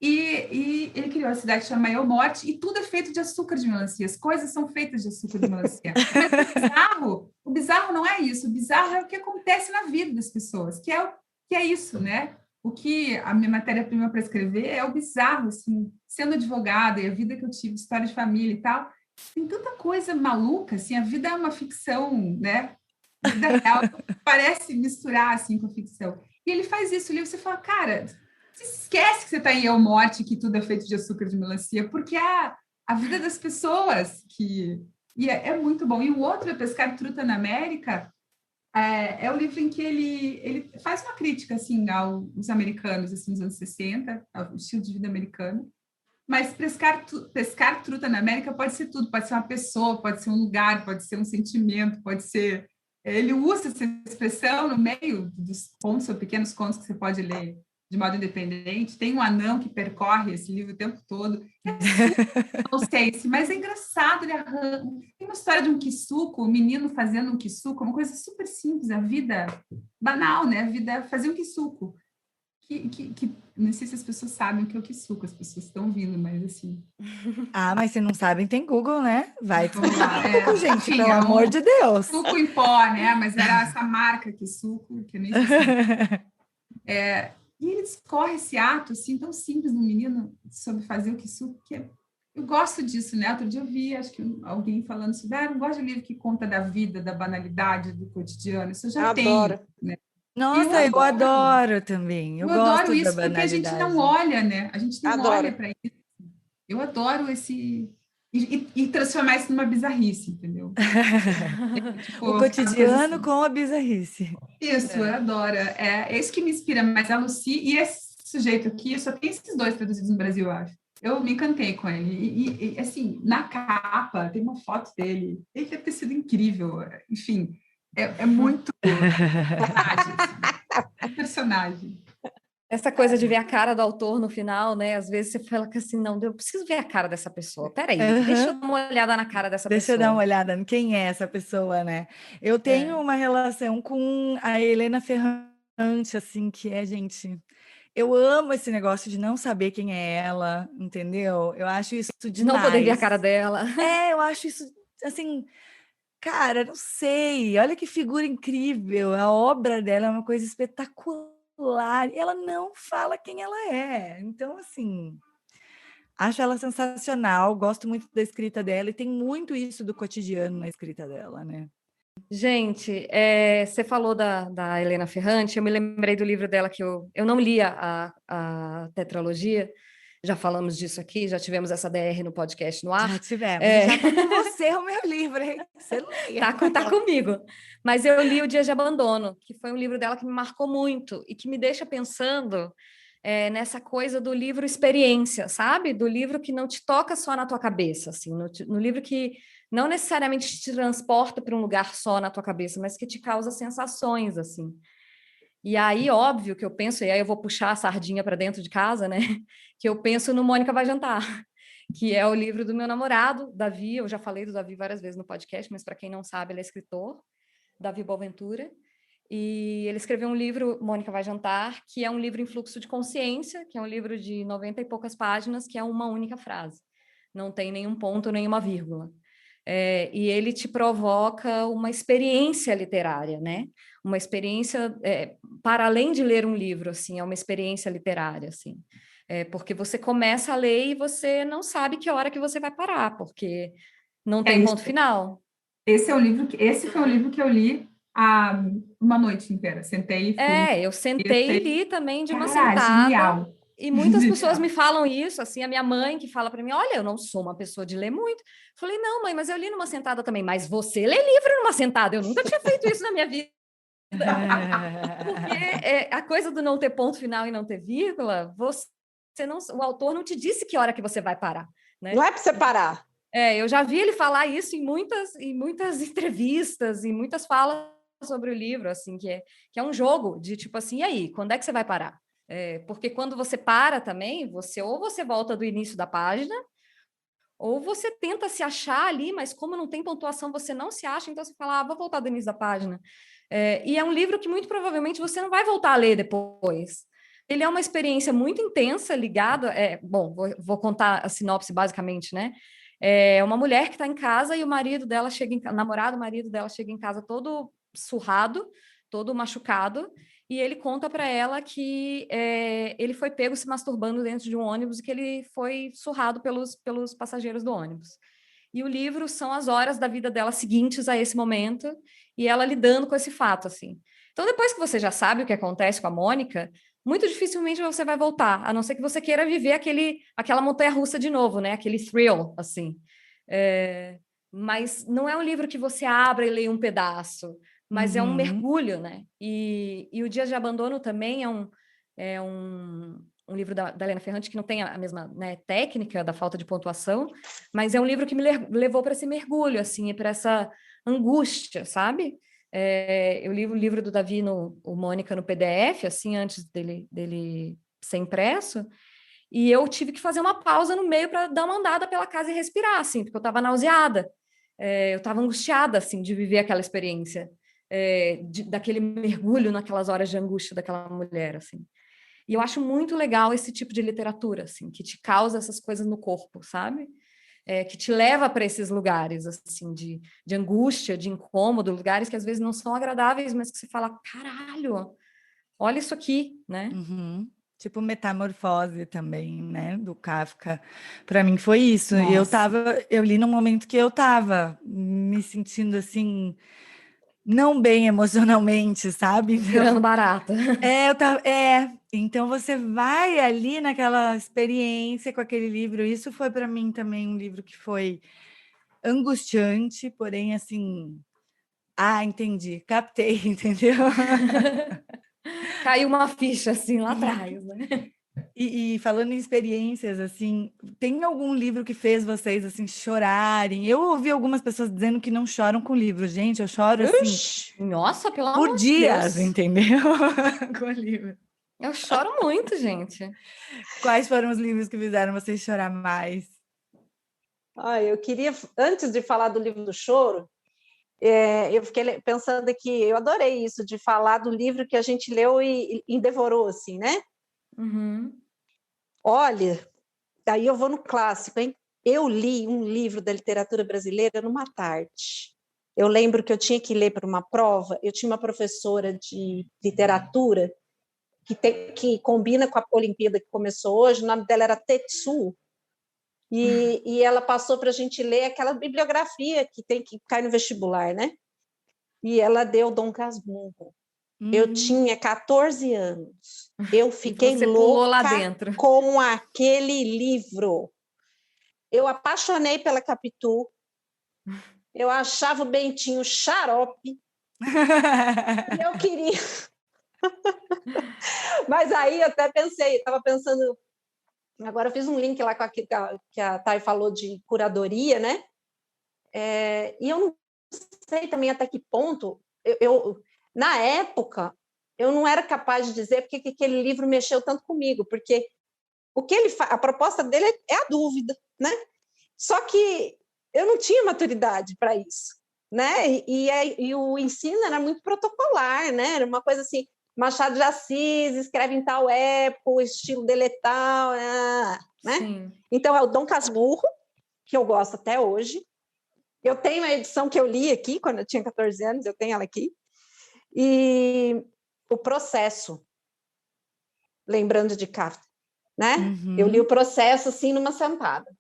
E ele criou a cidade que chama Eu Morte, e tudo é feito de açúcar de melancia. As coisas são feitas de açúcar de melancia. Mas o bizarro não é isso. O bizarro é o que acontece na vida das pessoas, que é isso, né? O que a minha matéria-prima para escrever é o bizarro, assim, sendo advogada e a vida que eu tive, história de família e tal. Tem tanta coisa maluca, assim, a vida é uma ficção, né? A vida real parece misturar, assim, com a ficção. E ele faz isso, o livro, você fala, cara... Você esquece que você está em Eu Morte, que tudo é feito de açúcar de melancia, porque é a vida das pessoas que... E é muito bom. E o outro, Pescar Truta na América, é o livro em que ele faz uma crítica, assim, aos americanos, assim, nos anos 60, ao estilo de vida americano. Mas pescar truta na América pode ser tudo, pode ser uma pessoa, pode ser um lugar, pode ser um sentimento, pode ser... Ele usa essa expressão no meio dos contos ou pequenos contos que você pode ler de modo independente, tem um anão que percorre esse livro o tempo todo. Não sei, mas é engraçado, tem uma história de um kisuko, um menino fazendo um kisuko, uma coisa super simples, a vida banal, né? A vida é fazer um kisuko. Que não sei se as pessoas sabem o que é o kisuko, as pessoas estão vindo, mas assim... Mas se não sabem, tem Google, né? Vai Vamos lá. Google, gente, Enfim, pelo amor de Deus. Suco em pó, né? Mas era essa marca kisuko, que eu nem sei se... E ele discorre esse ato, assim, tão simples no menino sobre fazer o kisuko, que eu gosto disso, né? Outro dia eu vi, acho que alguém falando sobre, eu não gosto de livro que conta da vida, da banalidade, do cotidiano, isso eu já tenho, né? Nossa, eu adoro também, eu gosto adoro isso, da porque a gente não olha, né? A gente não olha para isso. Eu adoro esse... E transformar isso numa bizarrice, entendeu? Tipo, o cotidiano assim. Com a bizarrice. Isso, eu adoro. É isso que me inspira mais, a Lucy e esse sujeito aqui, eu só tenho esses dois traduzidos no Brasil, eu acho. Eu me encantei com ele. E assim, na capa, tem uma foto dele. Ele deve ter sido incrível. Enfim, é muito personagem. Assim. Personagem. Essa coisa de ver a cara do autor no final, né? Às vezes você fala que assim, não, eu preciso ver a cara dessa pessoa. Peraí, deixa eu dar uma olhada na cara dessa pessoa. Deixa eu dar uma olhada em quem é essa pessoa, né? Eu tenho uma relação com a Helena Ferrante, assim, que é, gente... Eu amo esse negócio de não saber quem é ela, entendeu? Eu acho isso demais. Não poder ver a cara dela. Eu acho isso, assim... Cara, não sei. Olha que figura incrível. A obra dela é uma coisa espetacular. E ela não fala quem ela é. Então, assim, acho ela sensacional. Gosto muito da escrita dela. E tem muito isso do cotidiano na escrita dela, né? Gente, você falou da Helena Ferrante. Eu me lembrei do livro dela que eu não li a tetralogia. Já falamos disso aqui, já tivemos essa DR no podcast no ar. Já tivemos. Já tá com você o meu livro, hein? Você leia. Tá comigo. Mas eu li O Dia de Abandono, que foi um livro dela que me marcou muito e que me deixa pensando nessa coisa do livro experiência, sabe? Do livro que não te toca só na tua cabeça, assim, no livro que não necessariamente te transporta para um lugar só na tua cabeça, mas que te causa sensações, assim. E aí, óbvio que eu penso, e aí eu vou puxar a sardinha para dentro de casa, né? Que eu penso no Mônica Vai Jantar, que é o livro do meu namorado, Davi. Eu já falei do Davi várias vezes no podcast, mas para quem não sabe, ele é escritor, Davi Boaventura. E ele escreveu um livro, Mônica Vai Jantar, que é um livro em fluxo de consciência, que é um livro de 90 e poucas páginas, que é uma única frase. Não tem nenhum ponto, nenhuma vírgula. E ele te provoca uma experiência literária, né? Uma experiência, para além de ler um livro, assim, é uma experiência literária, assim. Porque você começa a ler e você não sabe que hora que você vai parar, porque não tem ponto final. Esse foi um livro que eu li uma noite inteira. Sentei e fui. Eu sentei e li também de uma sentada. Genial. E muitas pessoas me falam isso, assim, a minha mãe que fala para mim, olha, eu não sou uma pessoa de ler muito. Falei, não, mãe, mas eu li numa sentada também. Mas você lê livro numa sentada? Eu nunca tinha feito isso na minha vida. Porque a coisa do não ter ponto final e não ter vírgula, o autor não te disse que hora que você vai parar. Né? Não é para você parar. Eu já vi ele falar isso em muitas entrevistas, em muitas falas sobre o livro, assim, que é um jogo de tipo assim, e aí, quando é que você vai parar? Porque quando você para também, ou você volta do início da página, ou você tenta se achar ali, mas como não tem pontuação, você não se acha, então você fala, vou voltar do início da página. E é um livro que muito provavelmente você não vai voltar a ler depois. Ele é uma experiência muito intensa, ligada... vou contar a sinopse basicamente, né? É uma mulher que está em casa e o marido dela o marido dela chega em casa todo surrado, todo machucado, e ele conta para ela que ele foi pego se masturbando dentro de um ônibus e que ele foi surrado pelos passageiros do ônibus. E o livro são as horas da vida dela seguintes a esse momento e ela lidando com esse fato, assim. Então, depois que você já sabe o que acontece com a Mônica, muito dificilmente você vai voltar, a não ser que você queira viver aquela montanha-russa de novo, né? Aquele thrill, assim. Mas não é um livro que você abra e leia um pedaço, mas é um mergulho, né? E O Dia de Abandono também é um livro da Helena Ferrante que não tem a mesma, né, técnica da falta de pontuação, mas é um livro que me levou para esse mergulho, assim, e para essa angústia, sabe? Eu li o livro do Davi, o Mônica, no PDF, assim, antes dele ser impresso, e eu tive que fazer uma pausa no meio para dar uma andada pela casa e respirar, assim, porque eu estava nauseada, eu estava angustiada, assim, de viver aquela experiência, daquele mergulho naquelas horas de angústia daquela mulher, assim. E eu acho muito legal esse tipo de literatura, assim, que te causa essas coisas no corpo, sabe? Que te leva para esses lugares, assim, de angústia, de incômodo, lugares que às vezes não são agradáveis, mas que você fala, caralho, olha isso aqui, né? Uhum. Tipo Metamorfose também, né, do Kafka. Para mim foi isso. Nossa. Eu li num momento que eu estava me sentindo assim, não bem emocionalmente, sabe? Virando barata. Então você vai ali naquela experiência com aquele livro. Isso foi para mim também um livro que foi angustiante, porém assim, entendi, captei, entendeu? Caiu uma ficha assim lá atrás, né? E falando em experiências, assim, tem algum livro que fez vocês assim chorarem? Eu ouvi algumas pessoas dizendo que não choram com livro. Gente, eu choro assim Nossa, pelo por amor de dias, Deus. entendeu? Com livro. Eu choro muito, gente. Quais foram os livros que fizeram vocês chorar mais? Eu queria, antes de falar do livro do choro, eu fiquei pensando que eu adorei isso, de falar do livro que a gente leu e devorou, assim, né? Uhum. Olha, daí eu vou no clássico, hein? Eu li um livro da literatura brasileira numa tarde. Eu lembro que eu tinha que ler para uma prova, eu tinha uma professora de literatura que combina com a Olimpíada que começou hoje, o nome dela era Tetsu, e ela passou para a gente ler aquela bibliografia que tem que cair no vestibular, né? E ela deu Dom Casmurro. Eu tinha 14 anos. Eu fiquei louca lá dentro com aquele livro. Eu apaixonei pela Capitu. Eu achava o Bentinho xarope. E eu queria. Mas aí eu até pensei, estava pensando. Agora eu fiz um link lá com aquilo que a Thay falou de curadoria, né? E eu não sei também até que ponto. Na época, eu não era capaz de dizer porque que aquele livro mexeu tanto comigo, porque o que a proposta dele é a dúvida, né? Só que eu não tinha maturidade para isso, né? E o ensino era muito protocolar, né? Era uma coisa assim, Machado de Assis escreve em tal época, o estilo dele é tal, né? Sim. Então é o Dom Casmurro, que eu gosto até hoje. Eu tenho a edição que eu li aqui, quando eu tinha 14 anos, eu tenho ela aqui. E o Processo, lembrando de Kafka, né? Eu li o Processo, assim, numa sentada.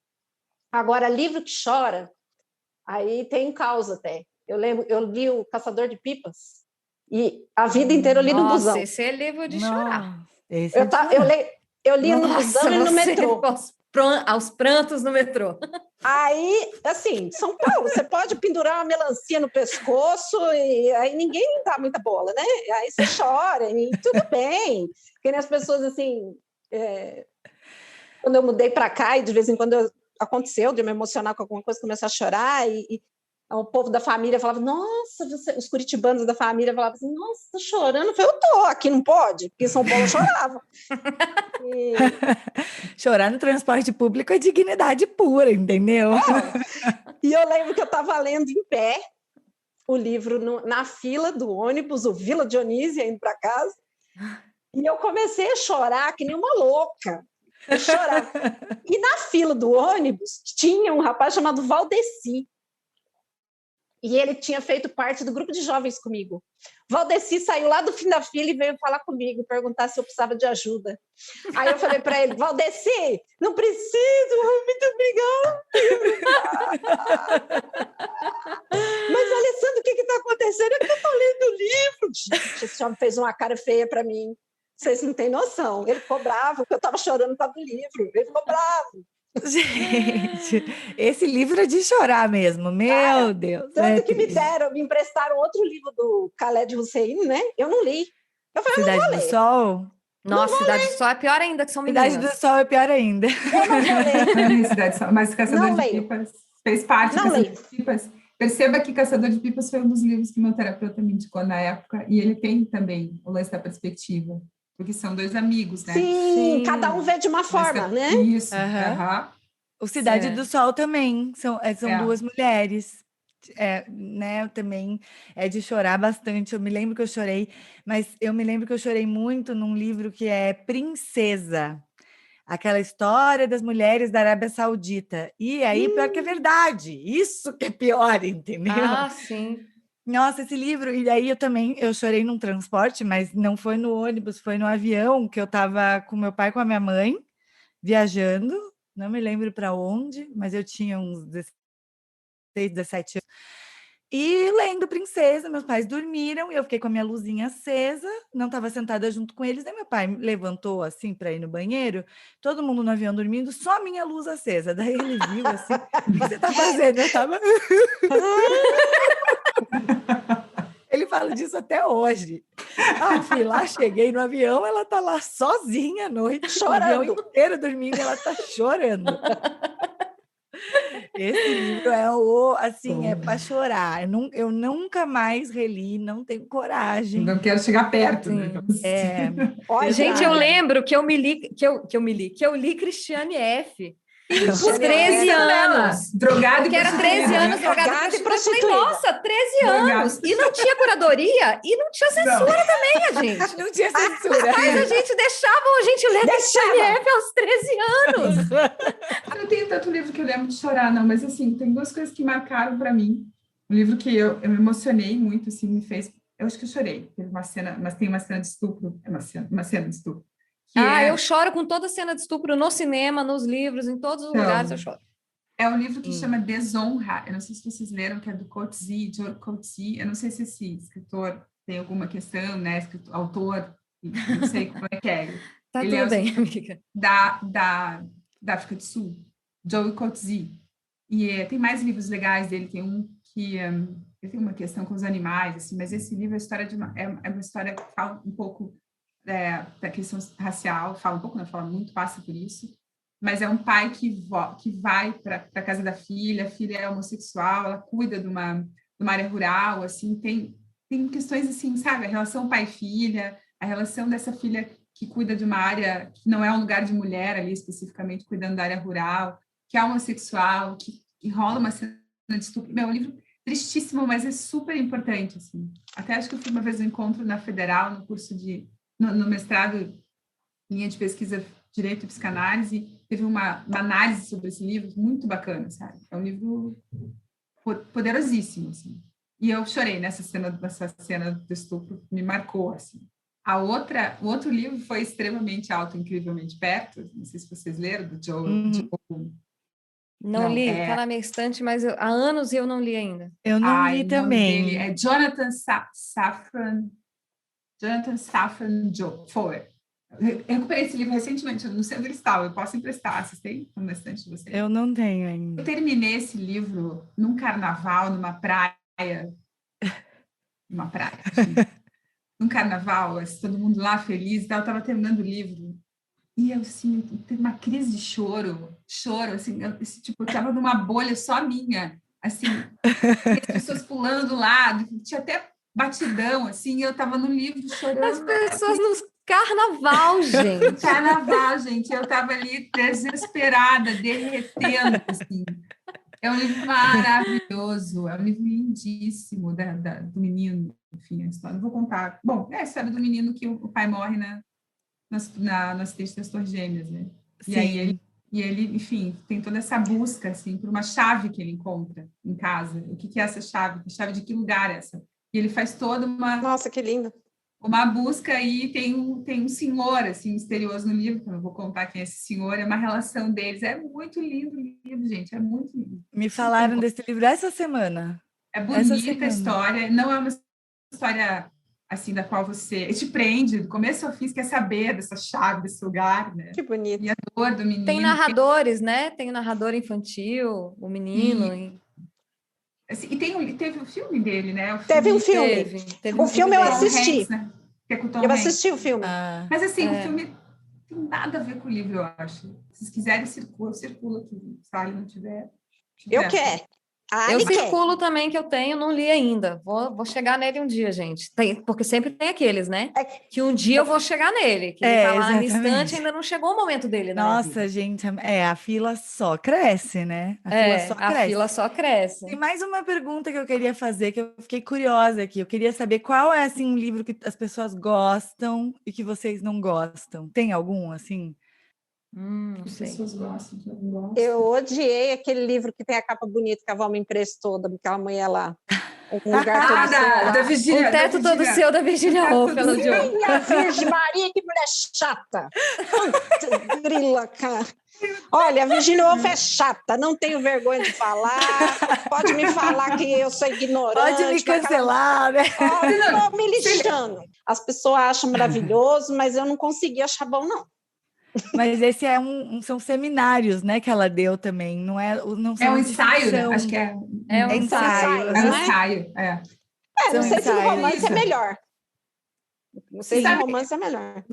Agora, livro que chora, aí tem causa até. Eu li o Caçador de Pipas, e a vida inteira eu li no busão. Nossa, esse é livro de chorar. Eu li no busão e no metrô. Aos prantos no metrô. Aí, assim, São Paulo, você pode pendurar uma melancia no pescoço e aí ninguém dá muita bola, né? Aí você chora e tudo bem. Porque as pessoas, assim... Quando eu mudei para cá e de vez em quando aconteceu de eu me emocionar com alguma coisa, começar a chorar e o povo da família falava, nossa, os curitibanos da família falavam assim, nossa, tá chorando? Eu falei, eu tô, aqui não pode, porque em São Paulo eu chorava. Chorar no transporte público é dignidade pura, entendeu? E eu lembro que eu estava lendo em pé o livro na fila do ônibus, o Vila Dionísia, indo para casa, e eu comecei a chorar que nem uma louca. Eu chorava. E na fila do ônibus tinha um rapaz chamado Valdeci. E ele tinha feito parte do grupo de jovens comigo. Valdeci saiu lá do fim da fila e veio falar comigo, perguntar se eu precisava de ajuda. Aí eu falei para ele, Valdeci, não preciso, muito obrigada. Mas, Alessandro, o que está acontecendo? É que eu estou lendo o livro. Gente, esse homem fez uma cara feia para mim. Vocês não têm noção. Ele ficou bravo, porque eu estava chorando por causa do livro. Ele ficou bravo. Gente, esse livro é de chorar mesmo, meu Deus. Tanto que me emprestaram outro livro do Khaled Hosseini, né? Eu não li. Eu falei, Cidade eu não vou do ler. Sol? Nossa, Cidade do Sol é pior ainda, que são meninas. Cidade do Sol é pior ainda. Eu não vou ler. Cidade do Sol, mas Caçador de Pipas fez parte do Caçador de Pipas. Perceba que Caçador de Pipas foi um dos livros que meu terapeuta me indicou na época, e ele tem também o lance da perspectiva, porque são dois amigos, né? Sim, cada um vê de uma forma, né? Isso, Aham. O Cidade do Sol também, são duas mulheres, né, também é de chorar bastante, eu me lembro que eu chorei, mas eu me lembro que eu chorei muito num livro que é Princesa, aquela história das mulheres da Arábia Saudita, e aí pior que é verdade, isso que é pior, entendeu? Ah, sim. Nossa, esse livro, e aí eu chorei num transporte, mas não foi no ônibus, foi no avião, que eu estava com meu pai e com a minha mãe, viajando, não me lembro para onde, mas eu tinha uns 16, 17 anos, e lendo Princesa, meus pais dormiram, e eu fiquei com a minha luzinha acesa, não estava sentada junto com eles, aí meu pai levantou, assim, para ir no banheiro, todo mundo no avião dormindo, só a minha luz acesa, daí ele viu, assim, o que você está fazendo? Eu estava... Ele fala disso até hoje. Fui lá, cheguei no avião, ela tá lá sozinha à noite, o avião inteiro dormindo, e ela tá chorando. Esse livro é para chorar. Eu nunca mais reli, não tenho coragem. Não quero chegar perto, né? Gente, eu lembro que eu li Christiane F. Por 13 anos. Drogada e que era 13 anos drogada e prostituída. Eu falei, nossa, 13 anos. E não tinha curadoria e não tinha censura também, gente. Não tinha censura. Mas a gente deixava a gente ler Christiane F aos 13 anos. Eu não tenho tanto livro que eu lembro de chorar, não, mas assim, tem duas coisas que marcaram para mim. Um livro que eu me emocionei muito, assim, me fez... Eu acho que eu chorei. Teve uma cena, mas tem uma cena de estupro. Uma cena de estupro. Eu choro com toda cena de estupro no cinema, nos livros, em todos os lugares eu choro. É um livro que chama Desonra. Eu não sei se vocês leram, que é do Coetzee, Joe Coetzee. Eu não sei se esse escritor tem alguma questão, né? Autor, não sei como é que é. Tá tudo bem, amiga. Da África do Sul, Joe Coetzee. E tem mais livros legais dele. Tem um que ele tem uma questão com os animais, assim, mas esse livro é uma história que fala um pouco da questão racial, fala muito, passa por isso, mas é um pai que vai para a casa da filha, a filha é homossexual, ela cuida de uma área rural, assim, tem questões assim, sabe, a relação pai-filha, a relação dessa filha que cuida de uma área que não é um lugar de mulher ali, especificamente cuidando da área rural, que é homossexual, que rola uma cena de estupro. É um livro tristíssimo, mas é super importante, assim. Até acho que eu fui uma vez no encontro na Federal, no curso no mestrado, linha de pesquisa Direito e Psicanálise, teve uma análise sobre esse livro muito bacana, sabe? É um livro poderosíssimo, assim. E eu chorei nessa cena do estupro, me marcou, assim. O outro livro foi Extremamente Alto, Incrivelmente Perto, não sei se vocês leram, do Joe... Não li, tá na minha estante, mas há anos eu não li ainda. Eu não li também. Dele é Jonathan Safran Foer. Eu recuperei esse livro recentemente, eu não sei onde ele está, eu posso emprestar, vocês têm na estante de vocês? Eu não tenho ainda. Eu terminei esse livro num carnaval, numa praia, num carnaval, assim, todo mundo lá feliz e tal, eu estava terminando o livro, e eu, assim, teve uma crise de choro, assim, eu estava numa bolha só minha, assim, as pessoas pulando do lado, tinha até batidão, assim, eu estava no livro chorando. As pessoas nos carnaval, gente. Carnaval, gente, eu estava ali desesperada, derretendo, assim. É um livro maravilhoso, é um livro lindíssimo do menino, enfim, a história, não vou contar. Bom, é a história do menino que o pai morre no acidente das Torres Gêmeas, né? Sim. E ele, enfim, tem toda essa busca, assim, por uma chave que ele encontra em casa. O que é essa chave? Que chave de que lugar é essa? E ele faz toda uma... Nossa, que lindo! Uma busca e tem um senhor, assim, misterioso no livro, que eu não vou contar quem é esse senhor, é uma relação deles. É muito lindo o livro, gente, é muito lindo. Me falaram desse livro essa semana. É bonita a história, não é uma história, assim, da qual você te prende, do começo ao fim, quer saber dessa chave, desse lugar, né? Que bonito. E a dor do menino. Tem narradores, né? Tem o narrador infantil, o menino... Assim, e teve o filme dele, né? Teve um filme. Teve o filme eu Tom assisti. Hanks, né? Que é com Tom eu Hanks. assisti o filme. Mas assim, o filme tem nada a ver com o livro, eu acho. Se vocês quiserem, circula aqui. Se ele não tiver. Eu quero. Eu Ele quer. circulo também que eu tenho, não li ainda. Vou chegar nele um dia, gente. Porque sempre tem aqueles, né? Que um dia eu vou chegar nele. Que ele tá lá na estante, ainda não chegou o momento dele na minha vida. Nossa, gente, a fila só cresce, né? A fila só cresce. Tem mais uma pergunta que eu queria fazer, que eu fiquei curiosa aqui. Eu queria saber qual é, assim, um livro que as pessoas gostam e que vocês não gostam. Tem algum, assim? Não As sei. pessoas gostam, que eu não gosto. Eu odiei aquele livro que tem a capa bonita que a avó me emprestou, daquela mulher lá. Um lugar todo seu lá. da Virgínia. O teto todo seu da Virgínia Woolf, ela odiou. Minha Virgem Maria, que mulher chata! Puta, grila, cara. Olha, a Virgínia Woolf é chata, não tenho vergonha de falar, pode me falar que eu sou ignorante. Pode me cancelar, né? Estou me lixando. As pessoas acham maravilhoso, mas eu não consegui achar bom, não. Mas esse são seminários, né, que ela deu também, não é? Não É são um de ensaio, ficção. né? Acho que é. É um ensaio. É um ensaio, é. Não sei se o ensaios. romance é melhor. Não sei se o Sabe- romance é melhor.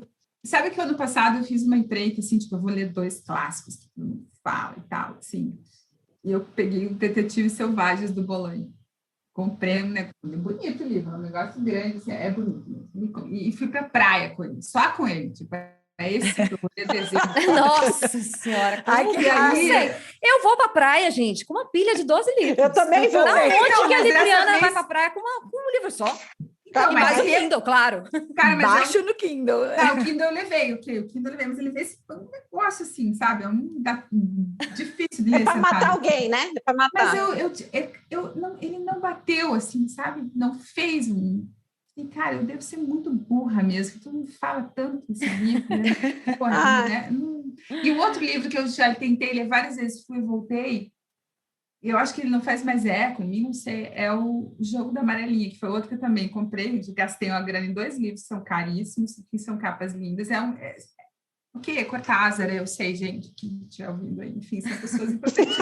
Sabe que ano passado eu fiz uma empreita, assim, tipo, eu vou ler 2 clássicos que todo mundo fala e tal, assim. E eu peguei o Detetives Selvagens do Bolanho. Comprei um negócio bonito o livro, um negócio grande, assim, é bonito. E fui pra praia com ele, só com ele, tipo, é esse que eu vou ler desejo. Nossa Senhora. Ai, como que que eu não raiva. sei? Eu vou pra praia, gente, com uma pilha de 12 livros. Eu também vou. Da onde Então, que a mas dessa Libriana vez- vai pra praia com um livro só? Então, E mas mais o aí- Kindle, claro. Cara, mas Baixo no Kindle. Não, o Kindle eu levei, o Kindle eu levei, mas ele levei esse negócio assim, sabe? É difícil de ler É para sentado. matar alguém, né? É para matar. Mas ele não bateu, assim, sabe? Não fez um... E, cara, eu devo ser muito burra mesmo, que todo mundo fala tanto desse livro, né? Porra, né? E o outro livro que eu já tentei ler várias vezes, fui e voltei, eu acho que ele não faz mais eco em mim, não sei, é o Jogo da Amarelinha, que foi outro que eu também comprei, gastei uma grana em 2 livros, são caríssimos, que são capas lindas, o que? Cortázar, eu sei, gente, que estiver ouvindo aí, enfim, são pessoas importantes,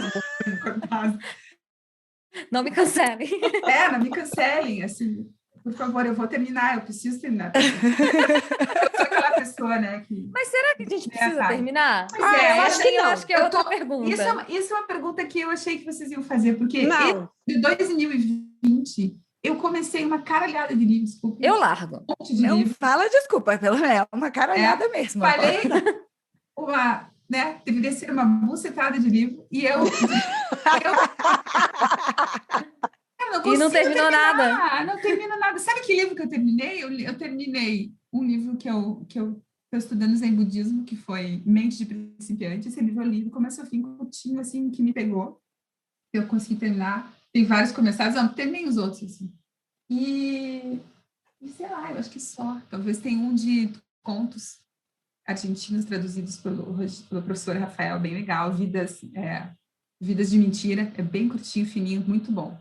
Cortázar. Não me cancele. Não me cancelem, assim, por favor, eu vou terminar, eu preciso terminar. Eu sou aquela pessoa, né, que... Mas será que a gente precisa tá. terminar? Pois é, eu acho que não. Eu acho que é outra pergunta. Isso é uma pergunta que eu achei que vocês iam fazer, porque Não. de 2020, eu comecei uma caralhada de livros. Eu largo. Um monte de Não livros. fala desculpa, pelo menos é uma caralhada mesmo. Falei deveria ser uma bucetada de livro, e eu E não terminou nada. Não termino nada. Sabe que livro que eu terminei? Eu terminei um livro que eu estou estudando Zen Budismo, que foi Mente de Principiante. Esse livro eu li do começo ao fim, curtinho, assim, que me pegou. Eu consegui terminar. Tem vários começados, não, terminei os outros, assim. E sei lá, eu acho que só. Talvez tenha um de contos argentinos traduzidos pelo professor Rafael, bem legal. Vidas de Mentira. É bem curtinho, fininho, muito bom.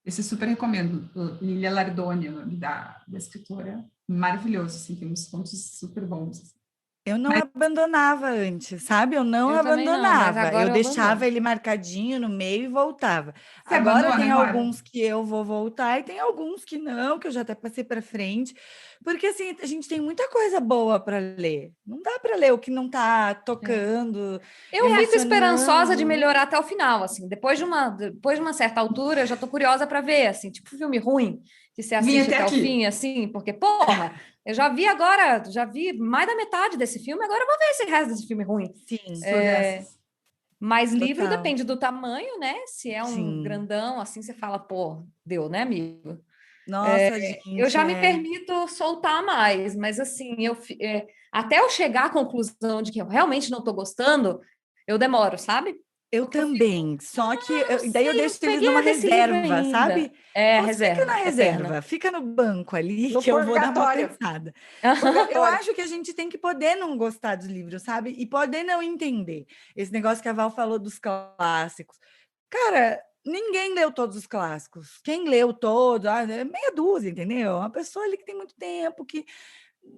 Esse eu super recomendo. Lilia Lardoni, o nome da escritora. Maravilhoso, assim, tem uns contos super bons. Assim. Eu não abandonava antes, sabe? Eu não Eu também não, mas abandonava. agora Eu eu deixava abandono. ele marcadinho no meio e voltava. Você Agora abandona tem agora? alguns que eu vou voltar e tem alguns que não, que eu já até passei para frente. Porque assim, a gente tem muita coisa boa para ler. Não dá para ler o que não está tocando. Eu fico esperançosa de emocionando. melhorar até o final, assim. Depois de uma certa altura, eu já tô curiosa para ver, assim, tipo filme ruim, que você assiste até até o aqui. fim, assim, porque, porra, eu já vi mais da metade desse filme, agora eu vou ver esse resto desse filme ruim. Sim. Sou dessas. Mas livro Total. depende do tamanho, né? Se é um Sim. grandão, assim, você fala, pô, deu, né, amigo? Nossa, gente. Eu já me permito soltar mais, mas assim, até eu chegar à conclusão de que eu realmente não estou gostando, eu demoro, sabe? Eu também, só que daí eu deixo eles peguei numa desse livro reserva, ainda. sabe? Mas Reserva. fica na reserva, eterna. fica no banco ali, No que eu vou dar uma purgatório. pensada. Eu acho que a gente tem que poder não gostar dos livros, sabe? E poder não entender. Esse negócio que a Val falou dos clássicos. Cara, ninguém leu todos os clássicos. Quem leu todos, é meia dúzia, entendeu? Uma pessoa ali que tem muito tempo, que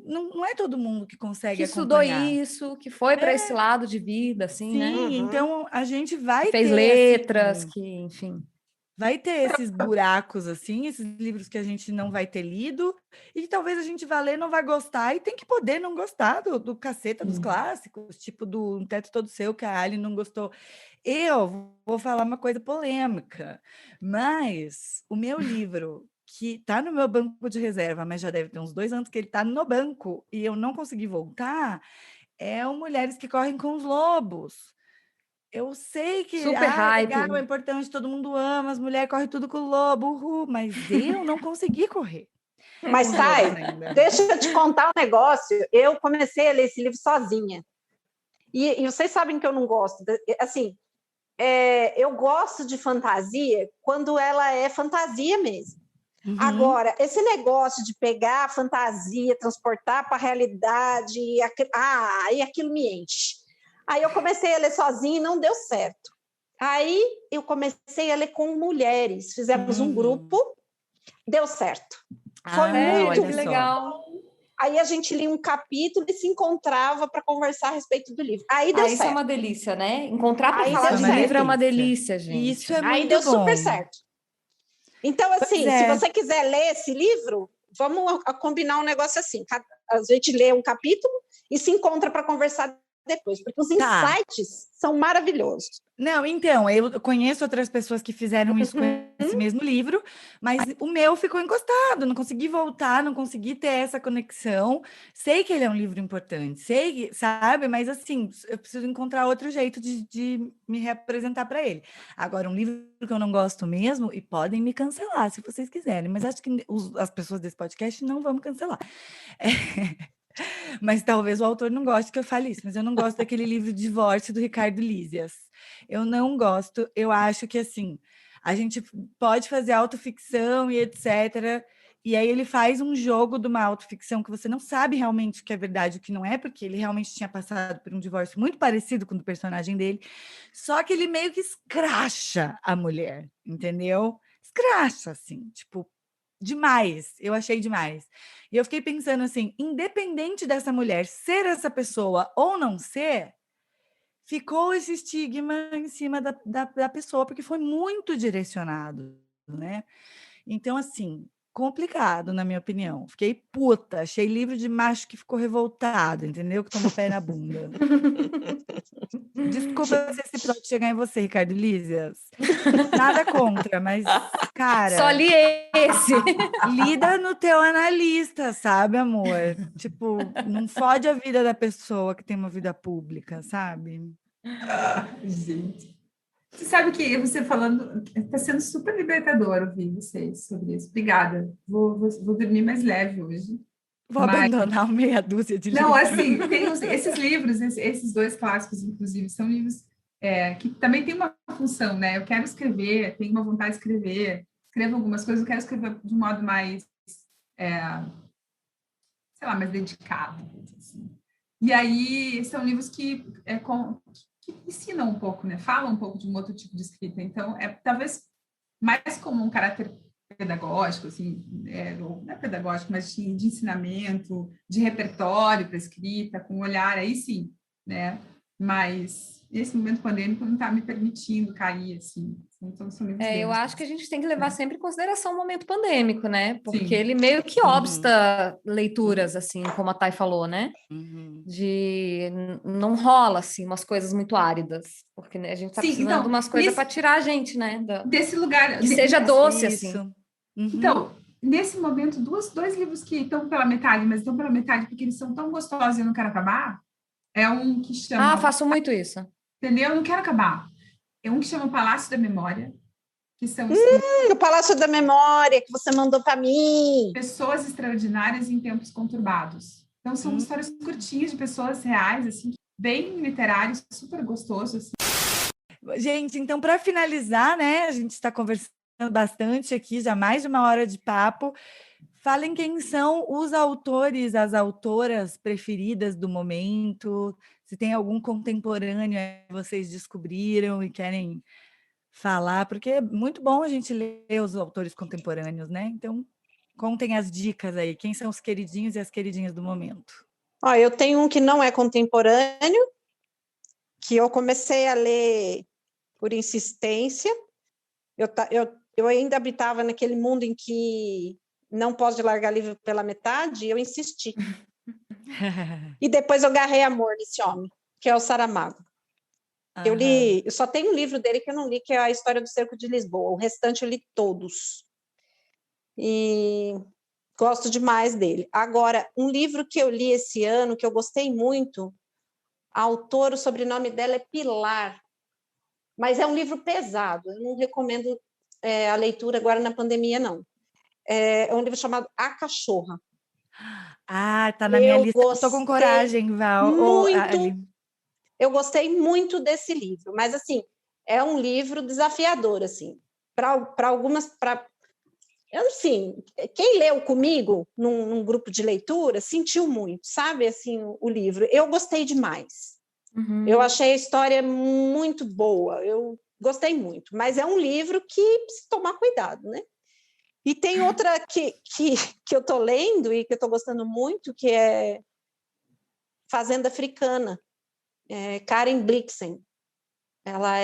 não é todo mundo que consegue Que estudou acompanhar. isso, que foi para esse lado de vida, assim, Sim, né? então a gente vai Que fez ter, letras, assim, que, enfim. Vai ter esses buracos, assim, esses livros que a gente não vai ter lido, e que talvez a gente vá ler, não vai gostar, e tem que poder não gostar do caceta dos clássicos, tipo do Um Teto Todo Seu, que a Ali não gostou. Eu vou falar uma coisa polêmica, mas o meu livro, que está no meu banco de reserva, mas já deve ter uns 2 anos que ele está no banco, e eu não consegui voltar, é o Mulheres que Correm com os Lobos. Eu sei que, Super hype. legal, é importante, todo mundo ama, as mulheres correm tudo com o lobo, uhul, mas eu não consegui correr. Mas, com os Thay, lobos ainda. deixa eu te contar um negócio. Eu comecei a ler esse livro sozinha. E vocês sabem que eu não gosto. Assim, eu gosto de fantasia quando ela é fantasia mesmo. Uhum. Agora, esse negócio de pegar a fantasia, transportar para a realidade, aí aquilo me enche. Aí eu comecei a ler sozinha e não deu certo. Aí eu comecei a ler com mulheres. Fizemos um grupo, deu certo. Foi muito que legal. Aí a gente lia um capítulo e se encontrava para conversar a respeito do livro. Aí deu certo. Isso é uma delícia, né? Encontrar para Aí falar deu de certo. livro é uma delícia, gente. Isso é Aí muito deu bom. super certo. Então, assim, Pois se é. você quiser ler esse livro, vamos combinar um negócio assim. A gente lê um capítulo e se encontra para conversar depois, porque os insights são maravilhosos. Não, então, eu conheço outras pessoas que fizeram isso com esse mesmo livro, mas o meu ficou encostado, não consegui voltar, não consegui ter essa conexão. Sei que ele é um livro importante, sei que, sabe, mas assim, eu preciso encontrar outro jeito de me representar para ele. Agora, um livro que eu não gosto mesmo, e podem me cancelar se vocês quiserem, mas acho que as pessoas desse podcast não vão me cancelar. Mas talvez o autor não goste que eu fale isso, mas eu não gosto daquele livro Divórcio do Ricardo Lísias. Eu não gosto, eu acho que assim, a gente pode fazer autoficção e etc. E aí ele faz um jogo de uma autoficção que você não sabe realmente o que é verdade e o que não é, porque ele realmente tinha passado por um divórcio muito parecido com o do personagem dele, só que ele meio que escracha a mulher, entendeu? Escracha, assim, tipo, demais, eu achei demais. E eu fiquei pensando assim, independente dessa mulher ser essa pessoa ou não ser, ficou esse estigma em cima da pessoa, porque foi muito direcionado, né? Então, assim, complicado, na minha opinião. Fiquei puta, achei livro de macho que ficou revoltado, entendeu? Que tomou pé na bunda. Desculpa se esse episódio chegar em você, Ricardo Lísias. Nada contra, mas, cara... Só li esse. Lida no teu analista, sabe, amor? Tipo, não fode a vida da pessoa que tem uma vida pública, sabe? Gente. Você sabe que você falando, está sendo super libertador ouvir vocês sobre isso. Obrigada. Vou dormir mais leve hoje. Vou abandonar uma meia dúzia de livros. Não, assim, tem esses livros, esses 2 clássicos, inclusive, são livros que também têm uma função, né? Eu quero escrever, tenho uma vontade de escrever, escrevo algumas coisas, eu quero escrever de um modo mais, sei lá, mais dedicado. Assim. E aí, são livros que ensinam um pouco, né? Falam um pouco de um outro tipo de escrita. Então, talvez mais como um caráter pedagógico, assim, não é pedagógico, mas de ensinamento, de repertório para escrita, com olhar, aí sim, né? Mas esse momento pandêmico não está me permitindo cair, assim. Então, são livros eu acho que a gente tem que levar sempre em consideração o momento pandêmico, né? Porque Sim. ele meio que obsta leituras, assim, como a Thay falou, né? Não rola, assim, umas coisas muito áridas. Porque né, a gente está precisando de umas coisas para tirar a gente, né? Desse lugar. Que seja doce, isso. assim. Então, nesse momento, dois livros que estão pela metade, mas estão pela metade porque eles são tão gostosos e eu não quero acabar, é um que chama... faço muito isso. Entendeu? Eu não quero acabar. É um que chama Palácio da Memória, que são o Palácio da Memória, que você mandou para mim. pessoas extraordinárias em tempos conturbados. Então, são histórias curtinhas de pessoas reais, assim, bem literários, super gostosos. Assim. Gente, então, para finalizar, né, a gente está conversando bastante aqui, já mais de 1 hora de papo. Falem quem são os autores, as autoras preferidas do momento, se tem algum contemporâneo que vocês descobriram e querem falar, porque é muito bom a gente ler os autores contemporâneos, né? Então, contem as dicas aí, quem são os queridinhos e as queridinhas do momento? Eu tenho um que não é contemporâneo, que eu comecei a ler por insistência. Eu eu ainda habitava naquele mundo em que não pode largar livro pela metade, e eu insisti. E depois eu agarrei amor nesse homem, que é o Saramago. Eu li, eu só tenho um livro dele que eu não li, que é a História do Cerco de Lisboa. O restante eu li todos. E gosto demais dele. Agora, um livro que eu li esse ano, que eu gostei muito, a autora, o sobrenome dela é Pilar, mas é um livro pesado. Eu não recomendo a leitura agora na pandemia, não. É um livro chamado A Cachorra. Ah, tá na minha lista. Eu tô com coragem, Val. Muito. Eu gostei muito desse livro, mas assim, é um livro desafiador, assim, para algumas. Enfim, quem leu comigo num grupo de leitura sentiu muito, sabe? Assim, o livro. Eu gostei demais. Uhum. Eu achei a história muito boa. Eu gostei muito, mas é um livro que precisa tomar cuidado, né? E tem outra que eu estou lendo e que eu estou gostando muito, que é Fazenda Africana, Karen Blixen. Ela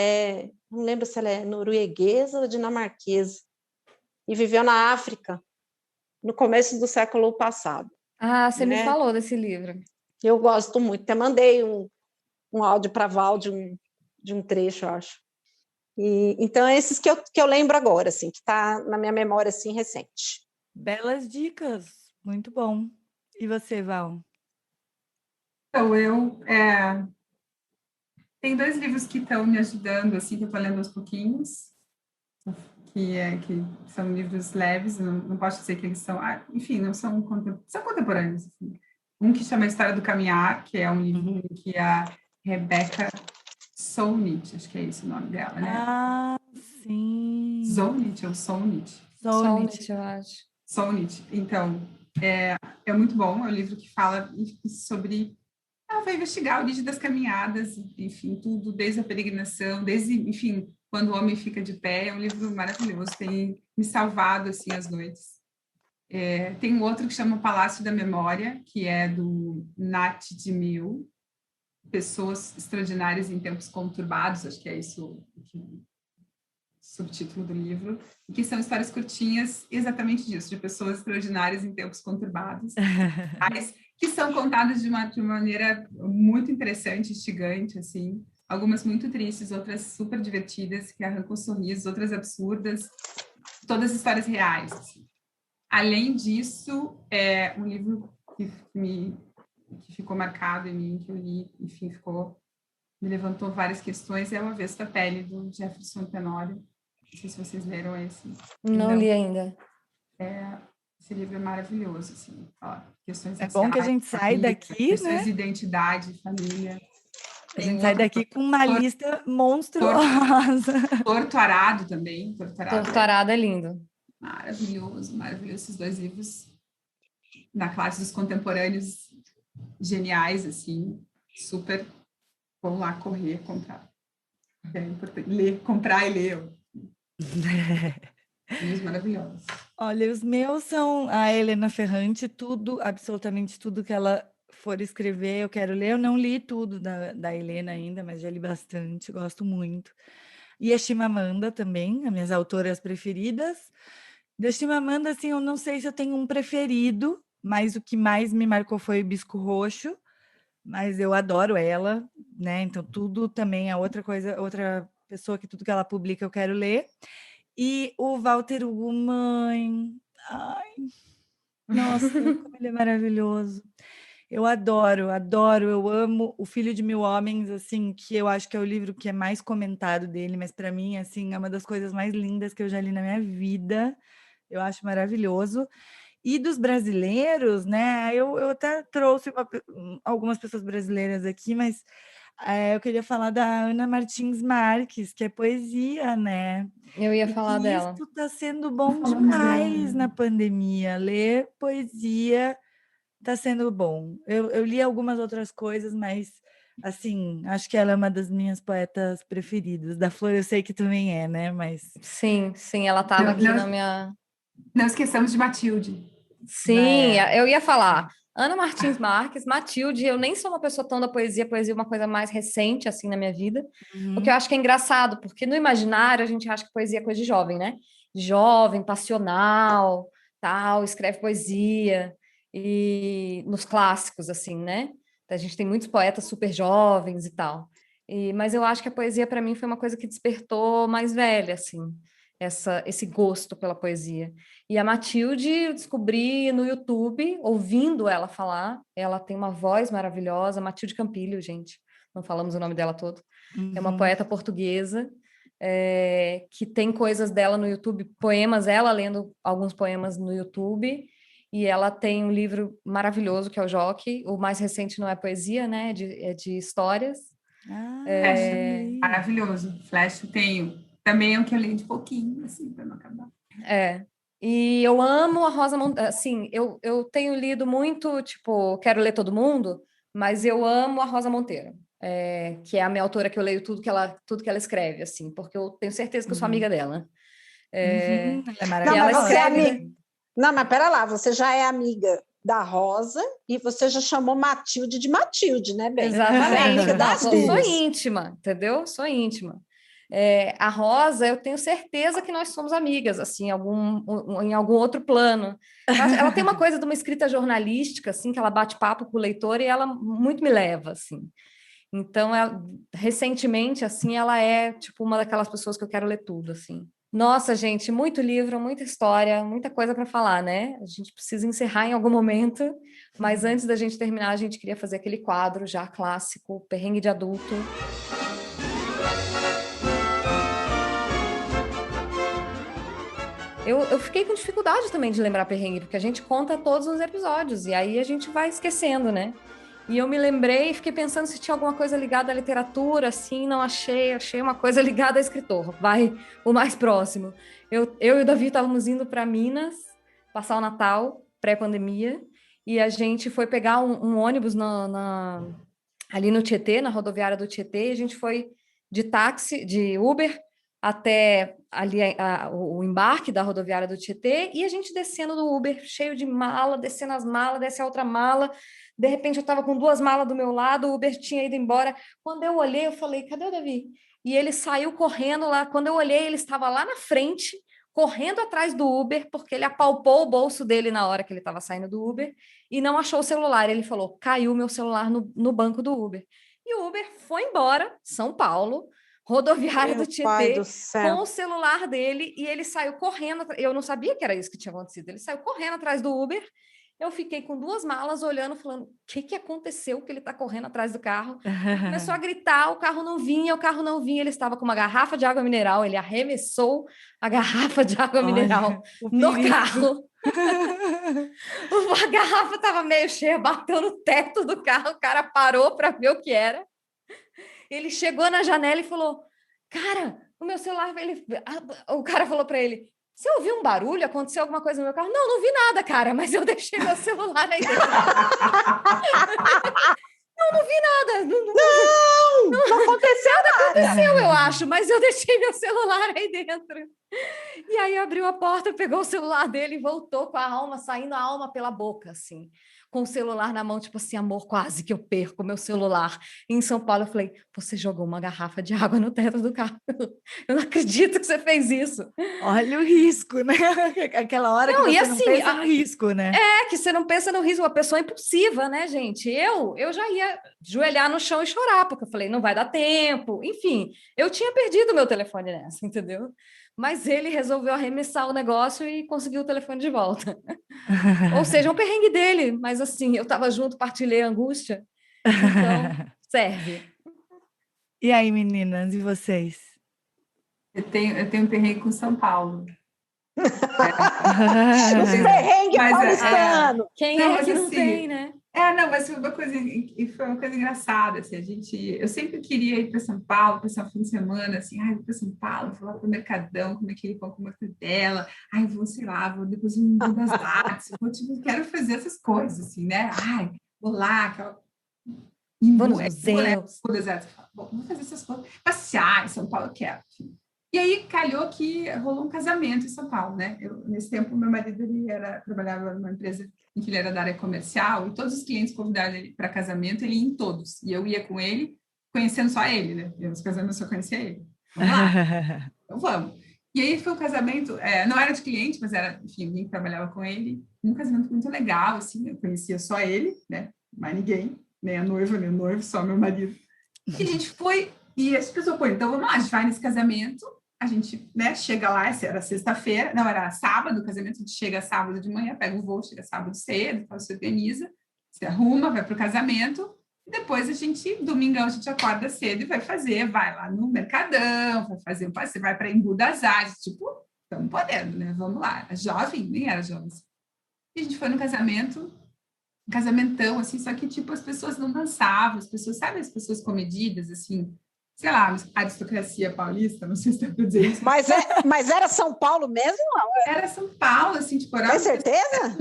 não lembro se ela é norueguesa ou dinamarquesa, e viveu na África no começo do século passado. Ah, você me falou desse livro. Eu gosto muito, até mandei um áudio para a Val de um trecho, eu acho. Então, é esses que eu lembro agora, assim, que está na minha memória assim, recente. Belas dicas, muito bom. E você, Val? Então, tem 2 livros que estão me ajudando, assim, que eu estou lendo aos pouquinhos, que são livros leves, não posso dizer que eles são, enfim, não são contemporâneos. Assim. Um que chama A História do Caminhar, que é um livro que a Rebecca Solnit, acho que é esse o nome dela, né? Ah, sim. Solnit ou Solnit? Solnit, eu acho. Solnit. Então, é muito bom, é um livro que fala sobre... Ela vai investigar a origem das caminhadas, enfim, tudo, desde a peregrinação, enfim, quando o homem fica de pé. É um livro maravilhoso, tem me salvado, assim, as noites. Tem um outro que chama Palácio da Memória, que é do Nat Dimil, Pessoas Extraordinárias em Tempos Conturbados, acho que é isso o subtítulo do livro, e que são histórias curtinhas exatamente disso, de pessoas extraordinárias em tempos conturbados, mas que são contadas de uma maneira muito interessante, instigante, assim, algumas muito tristes, outras super divertidas, que arrancam sorrisos, outras absurdas, todas histórias reais, assim. Além disso, é um livro que ficou marcado em mim, que eu li, enfim, me levantou várias questões, é O Avesso da Pele, do Jefferson Tenório. Não sei se vocês leram esse. Não li ainda. Esse livro é maravilhoso, assim, fala questões raciais, bom que a gente sai daqui, questões de identidade, família. A gente sai daqui com uma lista monstruosa. Torto Arado também. Torto Arado é lindo. Maravilhoso, maravilhoso. Esses 2 livros na classe dos contemporâneos geniais, assim, super. Vão lá correr, comprar. É importante. Comprar e ler. Livros maravilhosos. Olha, os meus são a Helena Ferrante, absolutamente tudo que ela for escrever, eu quero ler. Eu não li tudo da Helena ainda, mas já li bastante, gosto muito. E a Chimamanda também, as minhas autoras preferidas. Da Chimamanda, assim, eu não sei se eu tenho um preferido, mas o que mais me marcou foi o Hibisco Roxo, mas eu adoro ela, né? Então, tudo também é outra pessoa que tudo que ela publica eu quero ler. E o Walter Ugumãe, ai, nossa, como ele é maravilhoso. Eu adoro, eu amo O Filho de Mil Homens, assim, que eu acho que é o livro que é mais comentado dele, mas para mim, assim, é uma das coisas mais lindas que eu já li na minha vida. Eu acho maravilhoso. E dos brasileiros, né? Eu até trouxe algumas pessoas brasileiras aqui, mas eu queria falar da Ana Martins Marques, que é poesia, né? Eu ia falar dela. Isso está sendo bom demais na pandemia. Ler poesia está sendo bom. Eu li algumas outras coisas, mas assim, acho que ela é uma das minhas poetas preferidas. Da Flor eu sei que também é, né? Mas sim, ela estava aqui na minha. Não esqueçamos de Matilde. Sim, eu ia falar. Ana Martins Marques, Matilde, eu nem sou uma pessoa tão da poesia é uma coisa mais recente, assim, na minha vida, o que eu acho que é engraçado, porque no imaginário a gente acha que poesia é coisa de jovem, né? jovem, passional, tal, escreve poesia, e nos clássicos, assim, né? A gente tem muitos poetas super jovens e tal. Mas eu acho que a poesia, para mim, foi uma coisa que despertou mais velha, assim, esse gosto pela poesia. E a Matilde eu descobri no YouTube, ouvindo ela falar. Ela tem uma voz maravilhosa, Matilde Campilho, gente. Não falamos o nome dela todo. É uma poeta portuguesa, que tem coisas dela no YouTube, poemas, ela lendo alguns poemas no YouTube. E ela tem um livro maravilhoso, que é o Joque. O mais recente não é poesia, né? É de histórias. Maravilhoso. Flash eu tenho. Também é um que eu leio de pouquinho, assim, para não acabar. E eu amo a Rosa Monteiro. Assim, eu tenho lido muito, tipo, quero ler todo mundo, mas eu amo a Rosa Monteiro, que é a minha autora que eu leio tudo que ela escreve, assim, porque eu tenho certeza que eu sou amiga dela. Ela é Não, maravilhosa. mas você é escreve, amiga. Não, mas pera lá, você já é amiga da Rosa e você já chamou Matilde de Matilde, né, bem? Você é Exatamente. amiga Não, das sou duas. íntima, entendeu? Sou íntima. A Rosa, eu tenho certeza que nós somos amigas, assim, em algum outro plano. Ela tem uma coisa de uma escrita jornalística, assim, que ela bate papo com o leitor e ela muito me leva, assim. Então, recentemente, assim, ela é, tipo, uma daquelas pessoas que eu quero ler tudo, assim. Nossa, gente, muito livro, muita história, muita coisa para falar, né? A gente precisa encerrar em algum momento, mas antes da gente terminar, a gente queria fazer aquele quadro já clássico, Perrengue de Adulto. Eu fiquei com dificuldade também de lembrar perrengue, porque a gente conta todos os episódios, e aí a gente vai esquecendo, né? E eu me lembrei e fiquei pensando se tinha alguma coisa ligada à literatura, assim, não achei uma coisa ligada a escritor, vai o mais próximo. Eu e o Davi estávamos indo para Minas, passar o Natal, pré-pandemia, e a gente foi pegar um ônibus ali no Tietê, na rodoviária do Tietê, e a gente foi de táxi, de Uber, até ali o embarque da rodoviária do Tietê, e a gente descendo do Uber, cheio de mala, descendo as malas, desce a outra mala. De repente eu estava com 2 malas do meu lado, o Uber tinha ido embora. Quando eu olhei, eu falei, cadê o Davi? E ele saiu correndo lá. Quando eu olhei, ele estava lá na frente, correndo atrás do Uber, porque ele apalpou o bolso dele na hora que ele estava saindo do Uber e não achou o celular. Ele falou, caiu meu celular no banco do Uber. E o Uber foi embora, São Paulo, rodoviária do Tietê, com o celular dele, e ele saiu correndo. Eu não sabia que era isso que tinha acontecido. Ele saiu correndo atrás do Uber. Eu fiquei com 2 malas olhando, falando, o que aconteceu que ele está correndo atrás do carro? Começou a gritar, o carro não vinha, ele estava com uma garrafa de água mineral, ele arremessou a garrafa de água mineral no carro. A garrafa estava meio cheia, bateu no teto do carro, o cara parou para ver o que era. Ele chegou na janela e falou, cara, o meu celular... O cara falou para ele, você ouviu um barulho? Aconteceu alguma coisa no meu carro? Não vi nada, cara, mas eu deixei meu celular aí dentro. Não vi nada. Não aconteceu nada. Aconteceu, eu acho, mas eu deixei meu celular aí dentro. E aí abriu a porta, pegou o celular dele e voltou com a alma, saindo a alma pela boca, assim. Com o celular na mão, tipo assim, amor, quase que eu perco o meu celular. E em São Paulo eu falei, você jogou uma garrafa de água no teto do carro. Eu não acredito que você fez isso. Olha o risco, né? Aquela hora que você não pensa no risco, né? Que você não pensa no risco, uma pessoa impulsiva, né, gente? Eu já ia ajoelhar no chão e chorar, porque eu falei, não vai dar tempo. Enfim, eu tinha perdido o meu telefone nessa, entendeu? Mas ele resolveu arremessar o negócio e conseguiu o telefone de volta. Ou seja, um perrengue dele, mas assim, eu estava junto, partilhei a angústia, então serve. E aí, meninas, e vocês? Eu tenho um perrengue com São Paulo. Perrengue paulistano. Quem é que não tem, né? Não, mas foi uma coisa engraçada, assim, eu sempre queria ir para São Paulo, passar um fim de semana, assim, vou para São Paulo, vou lá para o Mercadão, comer aquele pão com mortadela, vou, sei lá, vou depois um das artes, quero fazer essas coisas, assim, né? Vou lá, vou nos museus. Vou fazer essas coisas, passear em São Paulo, eu quero, enfim. E aí calhou que rolou um casamento em São Paulo, né? Nesse tempo, meu marido trabalhava numa empresa em que ele era da área comercial e todos os clientes convidaram ele para casamento, ele ia em todos. E eu ia com ele, conhecendo só ele, né? Eu nos casamentos só conhecia ele. Vamos lá? Então vamos. E aí foi um casamento, não era de cliente, mas era, enfim, alguém que trabalhava com ele. Um casamento muito legal, assim, eu conhecia só ele, né? Mais ninguém, nem a noiva, nem o noivo, só meu marido. E a gente foi, e as pessoas, pô, então vamos lá, a gente vai nesse casamento, a gente, né, chega lá, era sexta-feira, não, era sábado, o casamento, a gente chega sábado de manhã, pega o voo, chega sábado cedo, se organiza, se arruma, vai pro casamento, e depois a gente, domingão, a gente acorda cedo e vai lá no Mercadão, você vai para Embu das Artes, tipo, estamos podendo, né, vamos lá. A jovem, nem era jovem. E a gente foi no casamento, um casamentão, assim, só que, tipo, as pessoas não dançavam, as pessoas, sabe, as pessoas comedidas, assim, sei lá, aristocracia paulista, não sei se dá para dizer isso. Mas era São Paulo mesmo? Era São Paulo, assim, tipo, Tem certeza?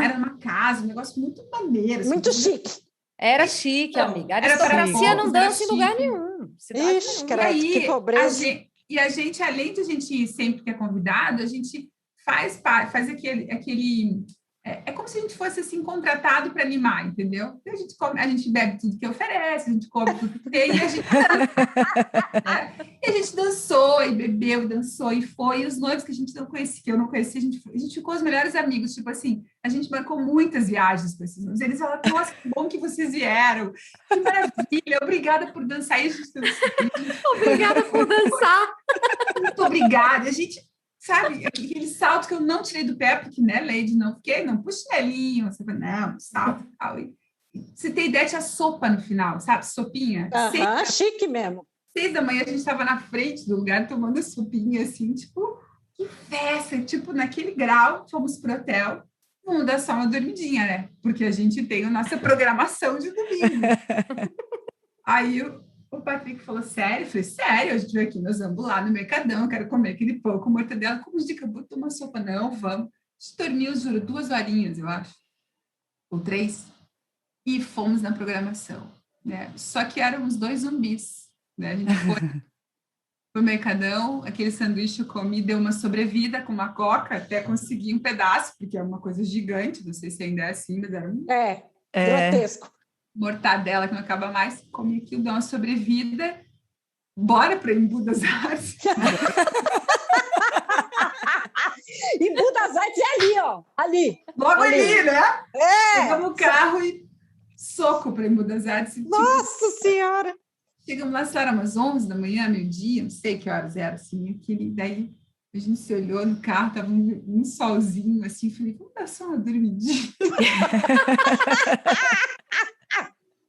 Era uma casa, um negócio muito maneiro. Assim, muito chique. Era chique, amiga. A Era para aristocracia não poucos, dança em era lugar chique. nenhum. Ixi, que pobreza. E a gente, além de a gente sempre que é convidado, a gente faz aquele é como se a gente fosse assim contratado para animar, entendeu? Então, a gente bebe tudo que oferece, a gente come tudo que tem e a gente dança. E a gente dançou e bebeu, e dançou e foi. E os noivos que a gente não conhecia, que eu não conhecia, a gente ficou os melhores amigos. Tipo assim, a gente marcou muitas viagens com esses noivos. Eles falaram, nossa, que bom que vocês vieram. Que maravilha, obrigada por dançar. E a gente obrigada por dançar. Muito obrigada. A gente, sabe, aquele salto que eu não tirei do pé, porque, né, Lady, não fiquei, não, puxa chinelinho. Você fala, não, salto e tal. E, você tem ideia, tinha sopa no final, sabe? Sopinha. Chique mesmo. 6 da manhã a gente estava na frente do lugar tomando sopinha, assim, tipo, que festa, tipo, naquele grau, fomos pro hotel, vamos dar só uma dormidinha, né? Porque a gente tem a nossa programação de domingo. Aí o Patrick falou, sério? Eu falei, sério, a gente veio aqui, nós vamos lá no Mercadão, eu quero comer aquele pão com mortadela, como dica, vou tomar sopa, não, vamos. A gente dormiu, juro, 2 horinhas, eu acho, ou 3, e fomos na programação, né? Só que éramos 2 zumbis. Né? A gente foi pro Mercadão, aquele sanduíche eu comi, deu uma sobrevida com uma coca, até conseguir um pedaço, porque é uma coisa gigante, não sei se ainda é assim, mas era grotesco. Mortadela que não acaba mais, comi aquilo, deu uma sobrevida, bora para Embu das Artes. Embu das Artes é ali, ó, ali. Logo ali, né? Pegamos o carro só... e soco para Embu das Artes. Nossa Senhora! Chegamos lá, era umas 11 da manhã, meio-dia, não sei que horas era, assim, daí a gente se olhou no carro, tava um solzinho, assim, falei, vamos dar só uma dormidinha.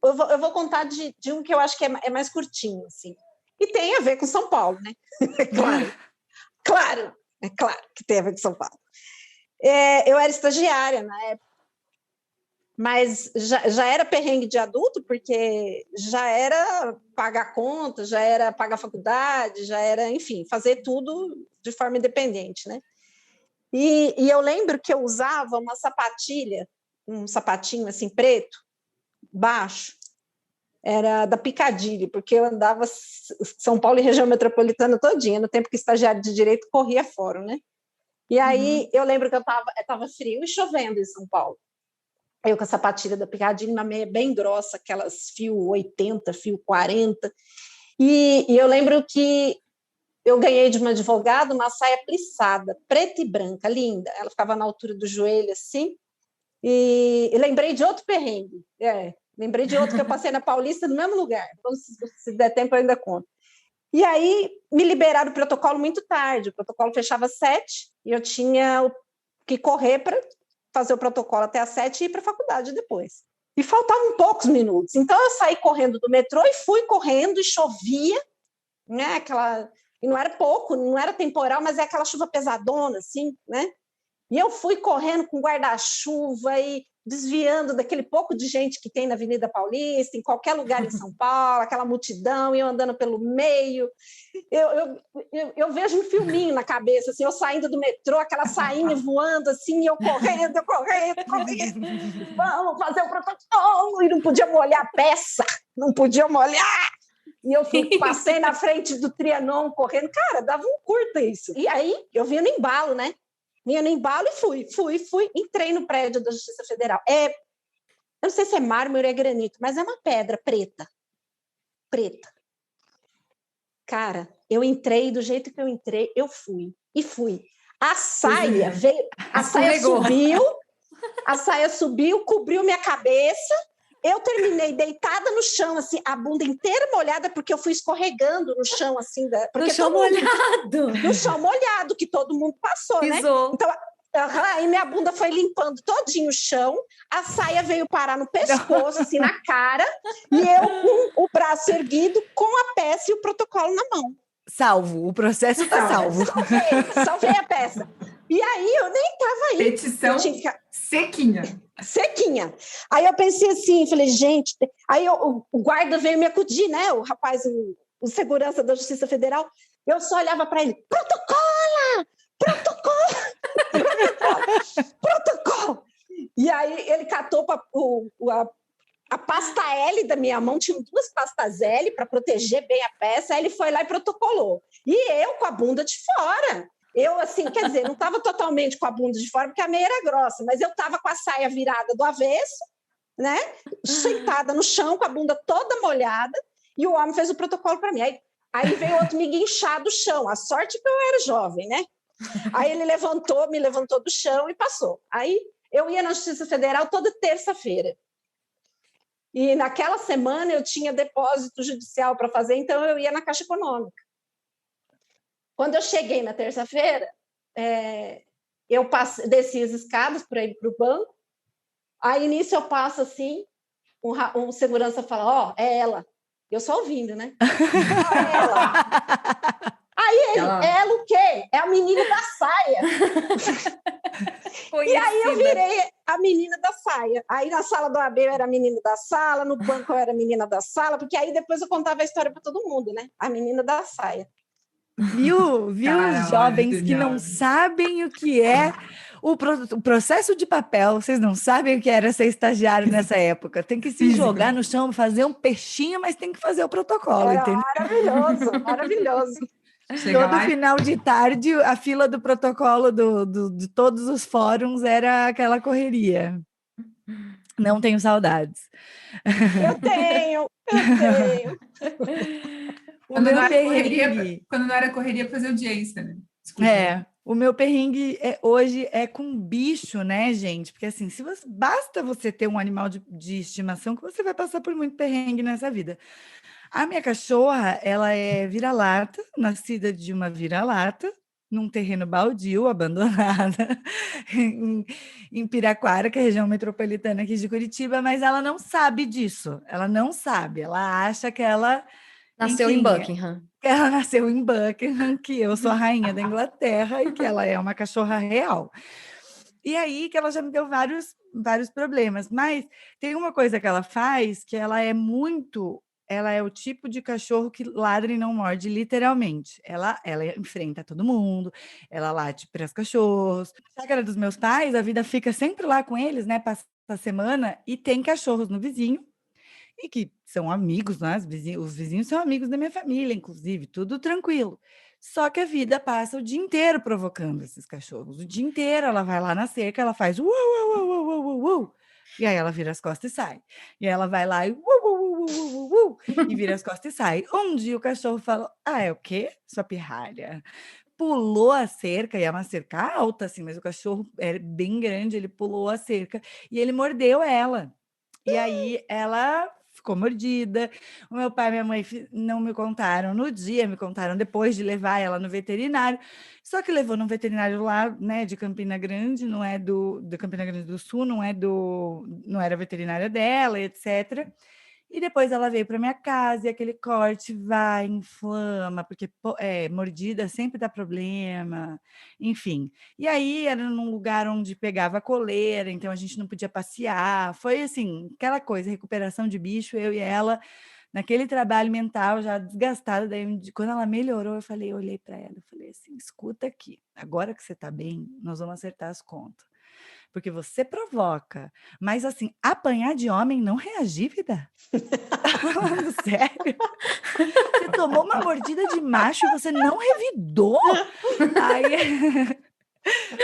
Eu vou contar de um que eu acho que é mais curtinho, assim, e tem a ver com São Paulo, né? Claro que tem a ver com São Paulo. Eu era estagiária na época, mas já era perrengue de adulto, porque já era pagar conta, já era pagar faculdade, já era, enfim, fazer tudo de forma independente, né? E eu lembro que eu usava uma sapatilha, um sapatinho assim preto, baixo, era da Piccadilly, porque eu andava São Paulo e região metropolitana todinha, no tempo que estagiário de direito corria fórum, né? E aí eu lembro que eu tava frio e chovendo em São Paulo. Eu com a sapatilha da Piccadilly, uma meia bem grossa, aquelas fio 80, fio 40. E eu lembro que eu ganhei de uma advogada uma saia plissada, preta e branca, linda. Ela ficava na altura do joelho, assim. E lembrei de outro perrengue. Lembrei de outro que eu passei na Paulista, no mesmo lugar. Então, se der tempo, eu ainda conto. E aí, me liberaram o protocolo muito tarde. O protocolo fechava às 7, e eu tinha que correr para fazer o protocolo até às 7 e ir para a faculdade depois. E faltavam poucos minutos. Então, eu saí correndo do metrô e fui correndo, e chovia, né? E não era pouco, não era temporal, mas é aquela chuva pesadona, assim, né? E eu fui correndo com guarda-chuva e desviando daquele pouco de gente que tem na Avenida Paulista, em qualquer lugar em São Paulo, aquela multidão, e eu andando pelo meio. Eu vejo um filminho na cabeça, assim, eu saindo do metrô, aquela sainha voando, assim, eu correndo. Vamos fazer o protocolo! E não podia molhar a peça, não podia molhar! E eu passei na frente do Trianon correndo. Cara, dava um curta isso. E aí, eu vinha no embalo, né? Vinha no embalo e fui. Entrei no prédio da Justiça Federal. Eu não sei se é mármore ou é granito, mas é uma pedra preta. Cara, eu entrei, do jeito que eu entrei, eu fui. E fui. A saia veio, a saia subiu, cobriu minha cabeça. Eu terminei deitada no chão, assim, a bunda inteira molhada, porque eu fui escorregando no chão, assim. No chão molhado. No chão molhado, que todo mundo passou, Pisou. né? Então, aí minha bunda foi limpando todinho o chão, a saia veio parar no pescoço, assim, na cara, e eu com o braço erguido, com a peça e o protocolo na mão. Salvo, o processo está salvo. Salvei a peça. E aí eu nem estava aí. Petição sequinha. Aí eu pensei assim, falei, gente... Aí o guarda veio me acudir, né? O rapaz, o segurança da Justiça Federal. Eu só olhava para ele, protocolo! E aí ele catou a pasta L da minha mão, tinha 2 pastas L para proteger bem a peça, aí ele foi lá e protocolou. E eu com a bunda de fora. Eu, assim, quer dizer, não estava totalmente com a bunda de fora, porque a meia era grossa, mas eu estava com a saia virada do avesso, né? Sentada no chão, com a bunda toda molhada, e o homem fez o protocolo para mim. Aí veio outro me guinchar do chão, a sorte que eu era jovem, né? Aí ele me levantou do chão e passou. Aí eu ia na Justiça Federal toda terça-feira. E naquela semana eu tinha depósito judicial para fazer, então eu ia na Caixa Econômica. Quando eu cheguei na terça-feira, eu desci as escadas para ir para o banco. Aí, nisso, eu passo assim, um segurança fala, é ela. Eu só ouvindo, né? É ela. Aí ele, ela o quê? É a menina da saia. E aí eu virei a menina da saia. Aí na sala do AB eu era a menina da sala, no banco eu era a menina da sala, porque aí depois eu contava a história para todo mundo, né? A menina da saia. Viu os jovens que não sabem o que é o processo de papel, vocês não sabem o que era ser estagiário nessa época. Tem que se jogar no chão, fazer um peixinho, mas tem que fazer o protocolo, entendeu? Maravilhoso. Todo final de tarde, a fila do protocolo de todos os fóruns era aquela correria. Não tenho saudades. Eu tenho. Quando não era correria, fazer audiência, né? Desculpa. O meu perrengue hoje é com bicho, né, gente? Porque assim, basta você ter um animal de estimação que você vai passar por muito perrengue nessa vida. A minha cachorra, ela é vira-lata, nascida de uma vira-lata, num terreno baldio, abandonada, em Piraquara, que é a região metropolitana aqui de Curitiba, mas ela não sabe disso. Ela não sabe. Ela acha que ela... Nasceu em Buckingham. Ela nasceu em Buckingham, que eu sou a rainha da Inglaterra e que ela é uma cachorra real. E aí que ela já me deu vários problemas. Mas tem uma coisa que ela faz que ela é o tipo de cachorro que ladra e não morde, literalmente. Ela enfrenta todo mundo, ela late para os cachorros. Na chácara dos meus pais, a vida fica sempre lá com eles, né? Passa a semana e tem cachorros no vizinho. E que são amigos, né? Os vizinhos são amigos da minha família, inclusive, tudo tranquilo. Só que a vida passa o dia inteiro provocando esses cachorros. O dia inteiro ela vai lá na cerca, ela faz e aí ela vira as costas e sai. E ela vai lá e e vira as costas e sai. Um dia o cachorro falou, é o quê? Sua pirralha. Pulou a cerca, e é uma cerca alta, assim, mas o cachorro é bem grande, ele pulou a cerca e ele mordeu ela. E aí ela ficou mordida. O meu pai e minha mãe não me contaram no dia, me contaram depois de levar ela no veterinário. Só que levou no veterinário lá, né, de Campina Grande, não é do Campina Grande do Sul, não era a veterinária dela, etc. E depois ela veio para minha casa e aquele corte vai, inflama, porque mordida sempre dá problema, enfim. E aí era num lugar onde pegava coleira, então a gente não podia passear. Foi assim, aquela coisa, recuperação de bicho, eu e ela, naquele trabalho mental já desgastada. Daí, quando ela melhorou, eu olhei para ela, eu falei assim, escuta aqui, agora que você está bem, nós vamos acertar as contas. Porque você provoca, mas assim, apanhar de homem não reagir, vida? Tá falando sério? Você tomou uma mordida de macho e você não revidou? Aí...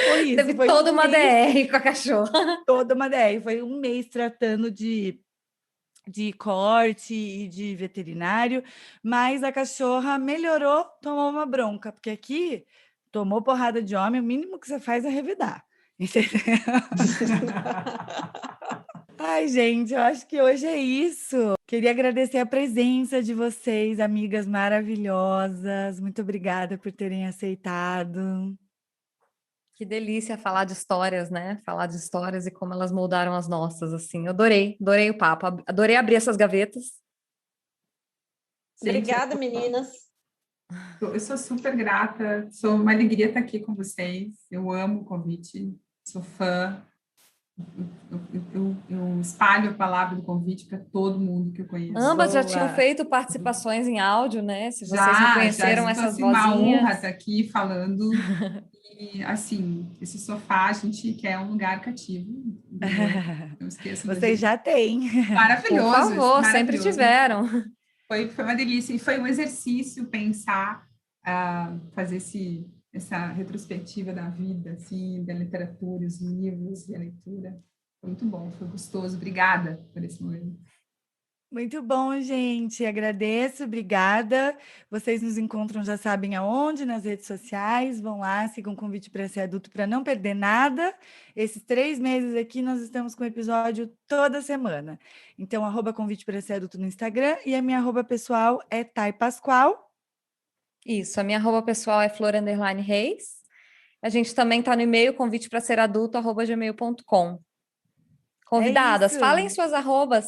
Foi isso. Teve toda uma DR com a cachorra. Toda uma DR. Foi um mês tratando de de corte e de veterinário, mas a cachorra melhorou, tomou uma bronca, porque aqui tomou porrada de homem, o mínimo que você faz é revidar, entendeu? Ai, gente, eu acho que hoje é isso. Queria agradecer a presença de vocês, amigas maravilhosas. Muito obrigada por terem aceitado. Que delícia falar de histórias, né? Falar de histórias e como elas moldaram as nossas, assim. Eu adorei o papo, adorei abrir essas gavetas. Obrigada, meninas. Eu sou super grata, sou uma alegria estar aqui com vocês. Eu amo o convite, sou fã. Eu espalho a palavra do convite para todo mundo que eu conheço. Ambas já Boa. tinham feito participações em áudio, né? Se vocês Já reconheceram então, essas assim, uma honra vozinhas. estar aqui falando. E, assim, esse sofá a gente quer um lugar cativo. Não esqueçam da Vocês gente. já têm. Maravilhoso. Por favor, sempre maravilhoso. tiveram. Foi uma delícia. E foi um exercício pensar, fazer essa retrospectiva da vida, assim, da literatura, os livros e a leitura. Foi muito bom, foi gostoso. Obrigada por esse momento. Muito bom, gente. Agradeço, obrigada. Vocês nos encontram, já sabem aonde, nas redes sociais. Vão lá, sigam o Convite para Ser Adulto para não perder nada. Esses 3 meses aqui, nós estamos com episódio toda semana. Então, @Convite para Ser Adulto no Instagram e a minha @ pessoal é Thay Pascoal. Isso, a minha @ pessoal é Flor_Reis. A gente também está no e-mail convitepraseradulto@gmail.com. Convidadas, isso. falem suas arrobas.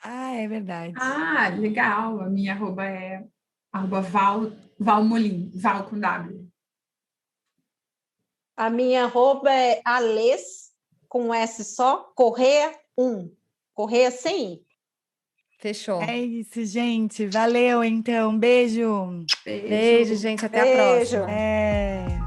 Ah, é verdade. Legal. A minha @ é @Valmolim, Val com W. A minha @ é Ales, com S só, Correia 1. Correia sem I. Fechou. É isso, gente. Valeu, então. Beijo. Beijo, gente. Até a Beijo. próxima. É.